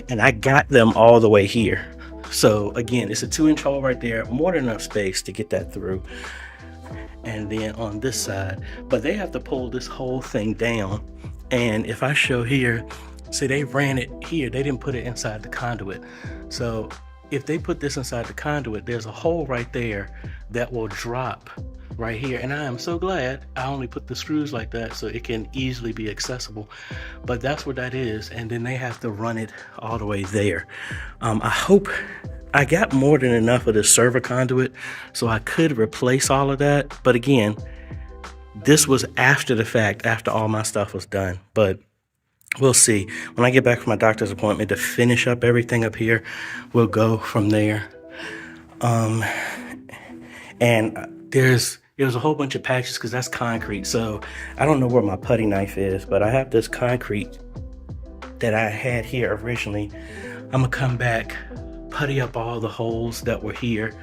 and I got them all the way here. So again, it's a 2" hole right there, more than enough space to get that through. And then on this side, but they have to pull this whole thing down. And if I show here, see, they ran it here, they didn't put it inside the conduit. So if they put this inside the conduit, there's a hole right there that will drop right here. And I am so glad I only put the screws like that so it can easily be accessible. But that's what that is. And then they have to run it all the way there. I hope I got more than enough of the server conduit so I could replace all of that. But again, this was after the fact, after all my stuff was done. But we'll see. When I get back from my doctor's appointment to finish up everything up here, we'll go from there. And there's a whole bunch of patches because that's concrete. So I don't know where my putty knife is, but I have this concrete that I had here originally. I'm gonna come back, putty up all the holes that were here,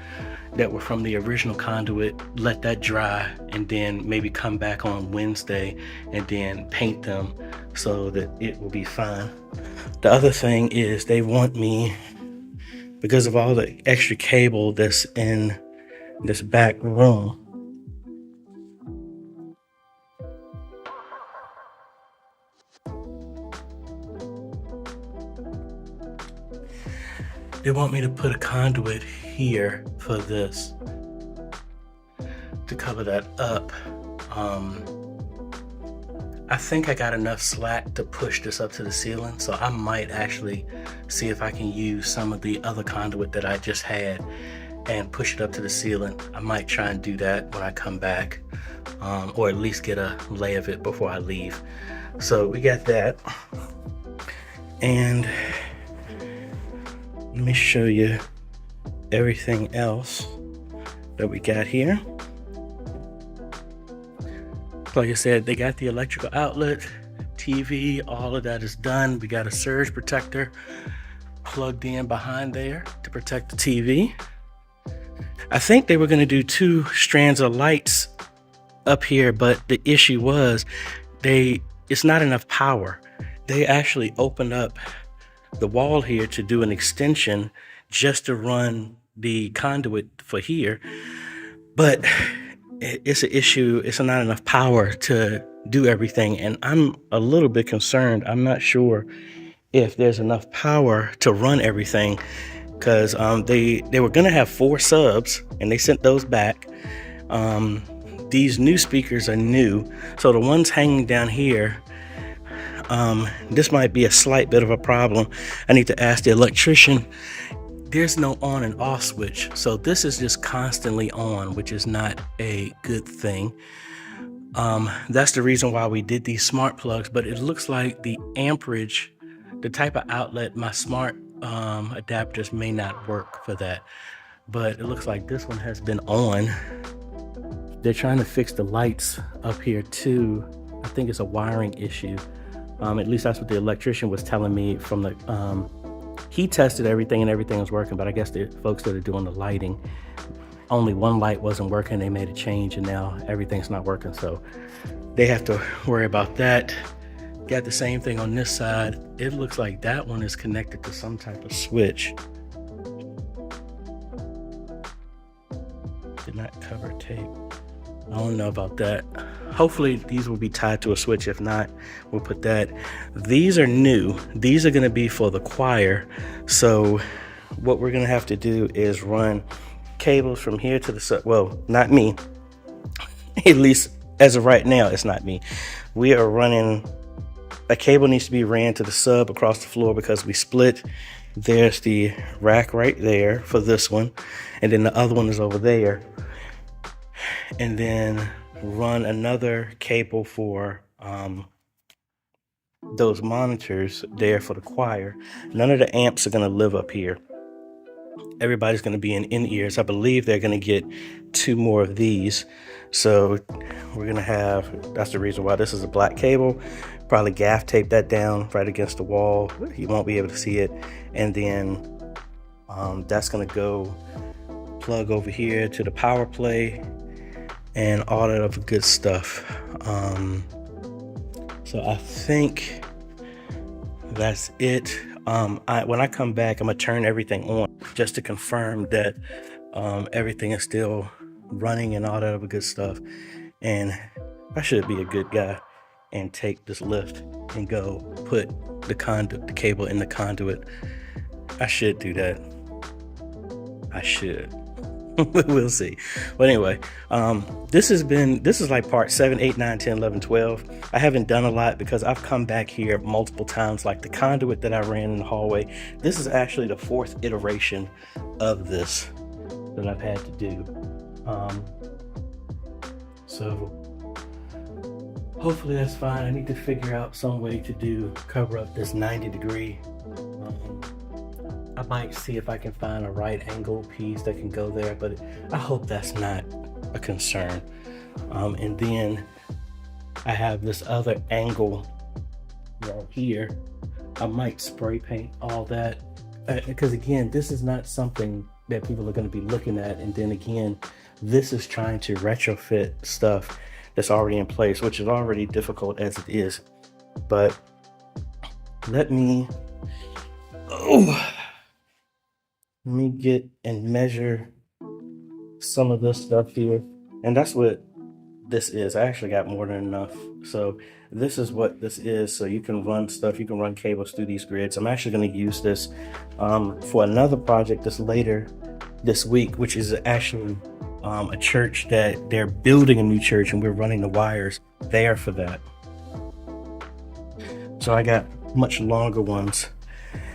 that were from the original conduit, let that dry, and then maybe come back on Wednesday and then paint them so that it will be fine. The other thing is they want me, because of all the extra cable that's in this back room, they want me to put a conduit here for this to cover that up. I think I got enough slack to push this up to the ceiling, so I might actually see if I can use some of the other conduit that I just had and push it up to the ceiling. I might try and do that when I come back, or at least get a lay of it before I leave. So we got that. And let me show you everything else that we got here. Like I said, they got the electrical outlet, TV, all of that is done. We got a surge protector plugged in behind there to protect the TV. I think they were going to do 2 strands of lights up here, but the issue was it's not enough power. They actually opened up the wall here to do an extension just to run the conduit for here, but it's an issue. It's not enough power to do everything, and I'm a little bit concerned. I'm not sure if there's enough power to run everything, because they were gonna have 4 subs and they sent those back. These new speakers are new, so the ones hanging down here, this might be a slight bit of a problem. I need to ask the electrician. There's no on and off switch, so this is just constantly on, which is not a good thing. That's the reason why we did these smart plugs, but it looks like the amperage, the type of outlet, my smart adapters may not work for that, but it looks like this one has been on. They're trying to fix the lights up here too. I think it's a wiring issue. At least that's what the electrician was telling me from the, he tested everything and everything was working, but I guess the folks that are doing the lighting, only one light wasn't working. They made a change and now everything's not working. So they have to worry about that. Got the same thing on this side. It looks like that one is connected to some type of switch. Did not cover tape. I don't know about that. Hopefully these will be tied to a switch. If not, we'll put that. These are new. These are going to be for the choir. So what we're going to have to do is run cables from here to the, well, not me. At least as of right now, it's not me. We are running, a cable needs to be ran to the sub across the floor because we split. There's the rack right there for this one. And then the other one is over there. And then run another cable for those monitors there for the choir. None of the amps are going to live up here. Everybody's going to be in ears. I believe they're going to get 2 more of these. So we're going to have, that's the reason why this is a black cable. Probably gaff tape that down right against the wall. You won't be able to see it. And then that's going to go plug over here to the power play and all that other good stuff. So I think that's it. When I come back, I'm gonna turn everything on just to confirm that everything is still running and all that other good stuff. And I should be a good guy and take this lift and go put the cable in the conduit. I should do that. I should. We'll see. But anyway, this is like part 7, 8, 9, 10, 11, 12. I haven't done a lot because I've come back here multiple times, like the conduit that I ran in the hallway. This is actually the 4th iteration of this that I've had to do. So hopefully that's fine. I need to figure out some way to cover up this 90-degree. I might see if I can find a right angle piece that can go there, but I hope that's not a concern. And then I have this other angle right here. I might spray paint all that because again, this is not something that people are going to be looking at. And then again, this is trying to retrofit stuff that's already in place, which is already difficult as it is. But let me get and measure some of this stuff here. And that's what this is. I actually got more than enough. So this is what this is. So you can run stuff, you can run cables through these grids. I'm actually going to use this for another project that's later this week, which is actually a church that they're building a new church and we're running the wires there for that. So I got much longer ones.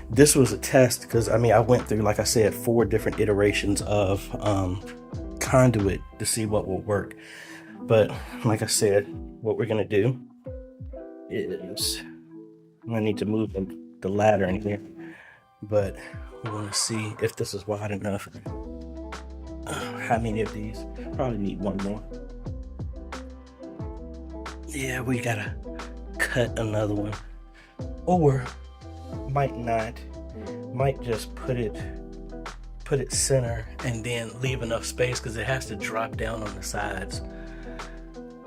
This was a test because I went through, like I said, 4 different iterations of conduit to see what will work. But like I said, what we're gonna do is I need to move the ladder in here, but we want to see if this is wide enough. How many of these? Probably need 1 more. Yeah, we gotta cut another one, or might not, might just put it center and then leave enough space because it has to drop down on the sides.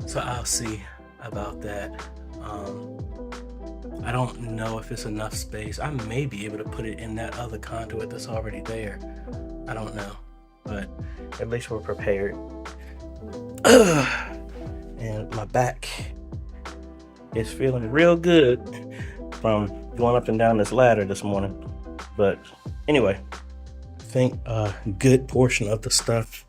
So I'll see about that. I don't know if it's enough space. I may be able to put it in that other conduit that's already there. I don't know, but at least we're prepared. And my back is feeling real good from going up and down this ladder this morning. But anyway, I think a good portion of the stuff,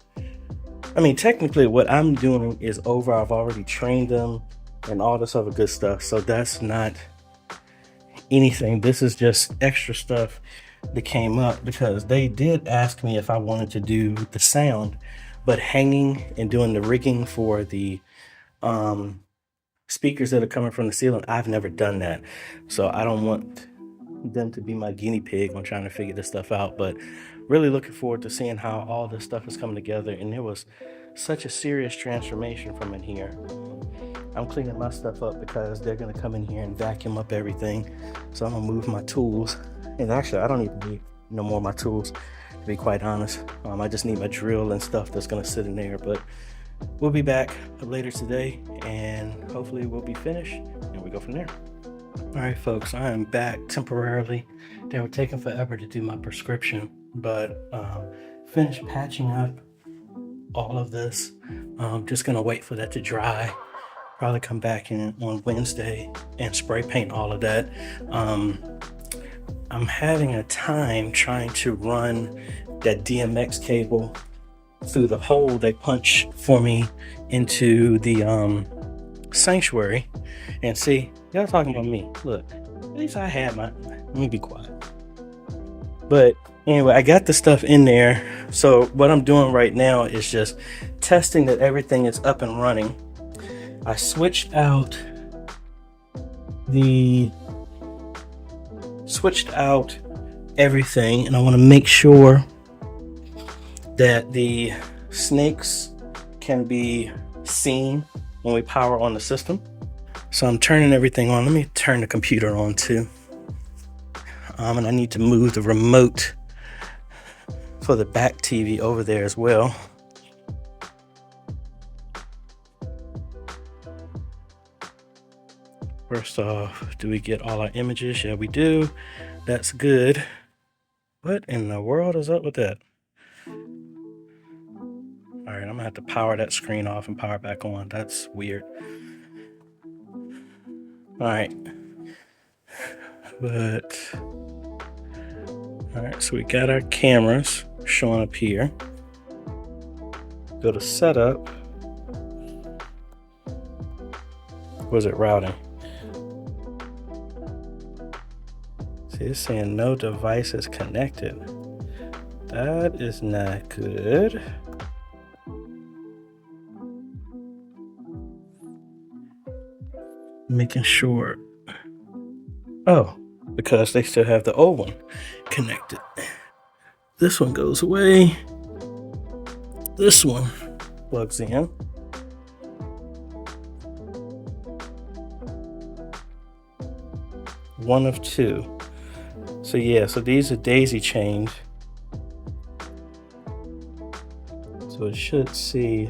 technically what I'm doing is over. I've already trained them and all this other good stuff, so that's not anything. This is just extra stuff that came up because they did ask me if I wanted to do the sound, but hanging and doing the rigging for the speakers that are coming from the ceiling, I've never done that. So I don't want them to be my guinea pig on trying to figure this stuff out, but really looking forward to seeing how all this stuff is coming together. And there was such a serious transformation from in here. I'm cleaning my stuff up because they're gonna come in here and vacuum up everything. So I'm gonna move my tools. And actually, I don't even need no more of my tools, to be quite honest. I just need my drill and stuff that's gonna sit in there. But we'll be back later today, and hopefully we'll be finished, and we go from there. All right, folks, I am back temporarily. They were taking forever to do my prescription, but finished patching up all of this. Just gonna wait for that to dry. Probably come back in on Wednesday and spray paint all of that. I'm having a time trying to run that DMX cable through the hole they punch for me into the sanctuary. And see, y'all talking about me. Look, at least I had my, let me be quiet. But anyway, I got the stuff in there. So what I'm doing right now is just testing that everything is up and running. I switched out everything, and I want to make sure that the snakes can be seen when we power on the system. So I'm turning everything on. Let me turn the computer on too. And I need to move the remote for the back TV over there as well. First off, do we get all our images? Yeah, we do. That's good. What in the world is up with that? All right, I'm gonna have to power that screen off and power it back on. That's weird. All right. All right, so we got our cameras showing up here. Go to setup. Was it routing? See, it's saying no device is connected. That is not good. Making sure. Oh, because they still have the old one connected. This one goes away. This one plugs in. One of two. So yeah, so these are daisy chained. So it should see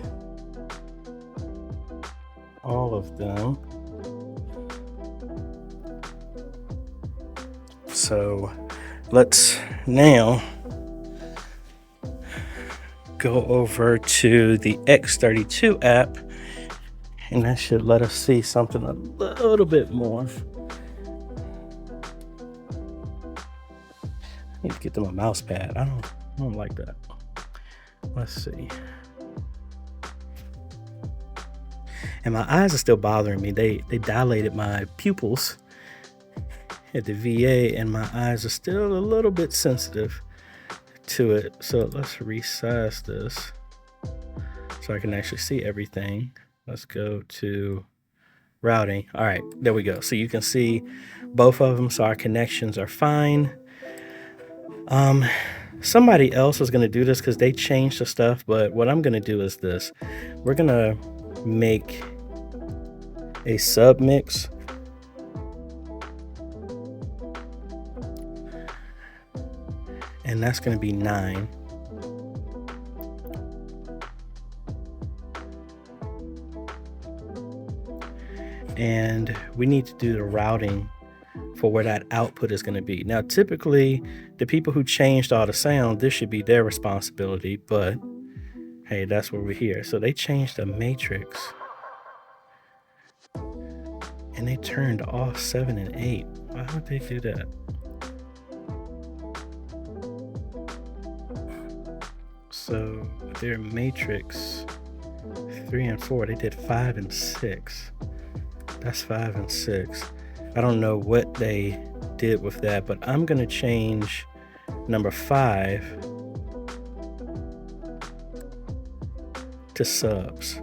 all of them. So let's now go over to the X32 app, and that should let us see something a little bit more. I need to get them a mouse pad. I don't like that. Let's see. And my eyes are still bothering me. They dilated my pupils at the VA, and my eyes are still a little bit sensitive to it. So let's resize this so I can actually see everything. Let's go to routing. All right, there we go. So you can see both of them. So our connections are fine. Somebody else is going to do this because they changed the stuff, but what I'm going to do is this. We're going to make a sub mix. And that's going to be 9. And we need to do the routing for where that output is going to be. Now, typically, the people who changed all the sound, this should be their responsibility, but hey, that's where we're here. So they changed the matrix, and they turned off 7 and 8. Why would they do that? So their matrix 3 and 4, they did 5 and 6. That's 5 and 6. I don't know what they did with that, but I'm going to change number 5 to subs.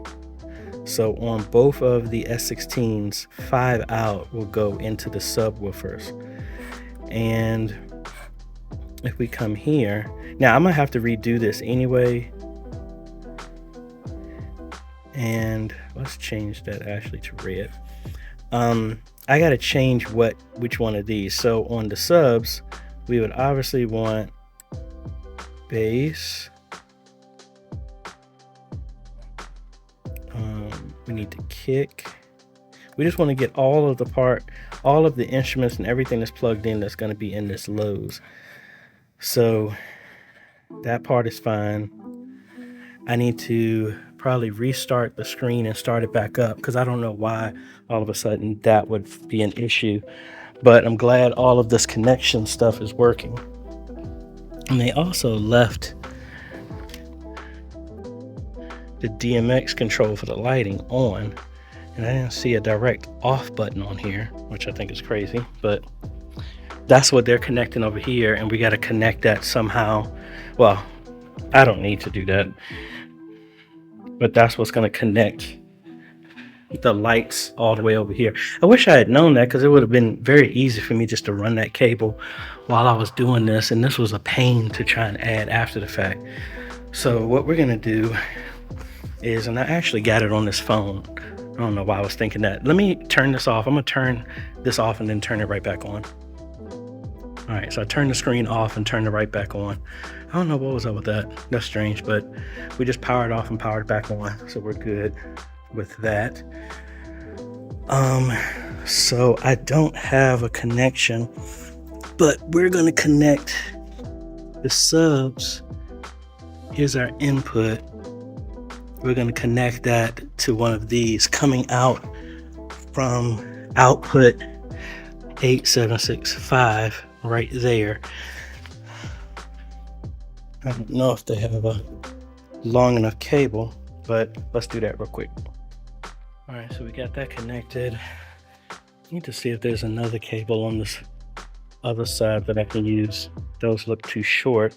So on both of the S16s, 5 out will go into the subwoofers. And if we come here, now I'm gonna have to redo this anyway. And let's change that actually to red. I gotta change which one of these. So on the subs, we would obviously want bass. We need to kick. We just want to get all of the instruments and everything that's plugged in that's going to be in this lows. So that part is fine. I need to probably restart the screen and start it back up because I don't know why all of a sudden that would be an issue. But I'm glad all of this connection stuff is working. And they also left the DMX control for the lighting on, and I didn't see a direct off button on here, which I think is crazy, but that's what they're connecting over here, and we got to connect that somehow. Well, I don't need to do that, but that's what's going to connect the lights all the way over here. I wish I had known that because it would have been very easy for me just to run that cable while I was doing this, and this was a pain to try and add after the fact. So what we're going to do is, and I actually got it on this phone. I don't know why I was thinking that. Let me turn this off. I'm gonna turn this off and then turn it right back on. All right, so I turned the screen off and turned it right back on. I don't know what was up with that. That's strange, but we just powered off and powered back on, so we're good with that. So I don't have a connection, but we're gonna connect the subs. Here's our input. We're going to connect that to one of these coming out from output 8765 right there. I don't know if they have a long enough cable, but let's do that real quick. All right, so we got that connected. Need to see if there's another cable on this other side that I can use. Those look too short.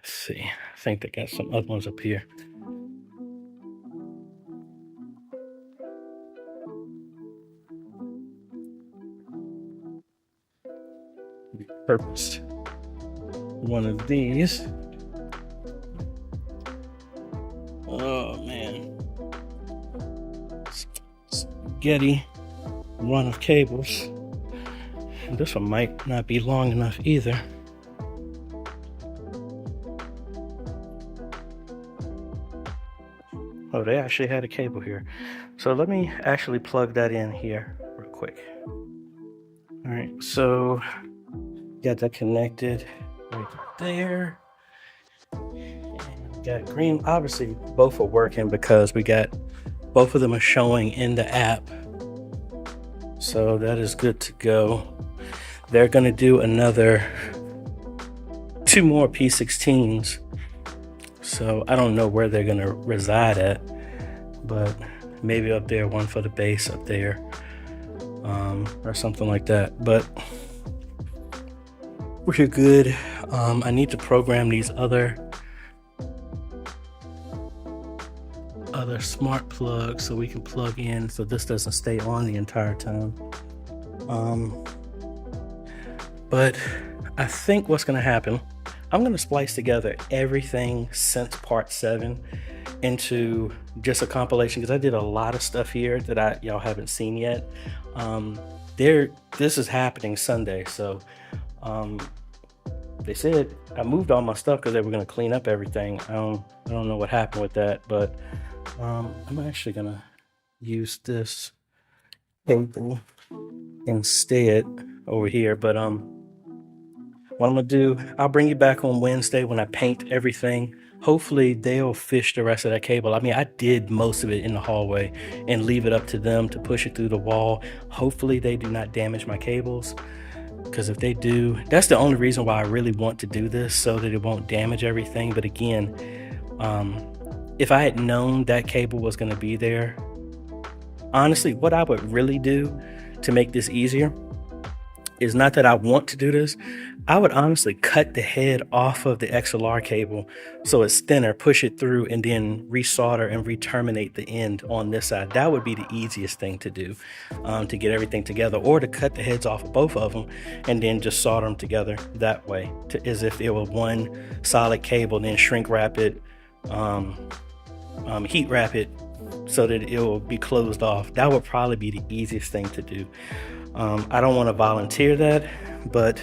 See, I think they got some other ones up here. Repurposed one of these. Oh man, spaghetti run of cables. This one might not be long enough either. Oh, they actually had a cable here. So let me actually plug that in here real quick. All right, so got that connected right there. And got green. Obviously, both are working because we got both of them are showing in the app. So that is good to go. They're going to do another 2 more P16s. So I don't know where they're going to reside at, but maybe up there, one for the bass up there, or something like that. But we're good. I need to program these other smart plugs so we can plug in so this doesn't stay on the entire time. But I think what's going to happen, I'm going to splice together everything since part 7 into just a compilation because I did a lot of stuff here that y'all haven't seen yet. This is happening Sunday, so they said I moved all my stuff because they were going to clean up everything. I don't know what happened with that, but I'm actually going to use this cable instead over here. But what I'm gonna do, I'll bring you back on Wednesday when I paint everything. Hopefully they'll fish the rest of that cable. I mean, I did most of it in the hallway and leave it up to them to push it through the wall. Hopefully they do not damage my cables, because if they do, that's the only reason why I really want to do this, so that it won't damage everything. But again, if I had known that cable was gonna be there, honestly, what I would really do to make this easier is not that I want to do this. I would honestly cut the head off of the XLR cable so it's thinner, push it through, and then resolder and re-terminate the end on this side. That would be the easiest thing to do to get everything together, or to cut the heads off of both of them and then just solder them together that way, as if it were one solid cable, then shrink wrap it, heat wrap it so that it will be closed off. That would probably be the easiest thing to do. I don't want to volunteer that, but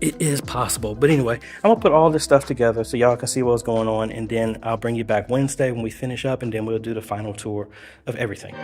it is possible. But anyway, I'm gonna put all this stuff together so y'all can see what's going on, and then I'll bring you back Wednesday when we finish up, and then we'll do the final tour of everything.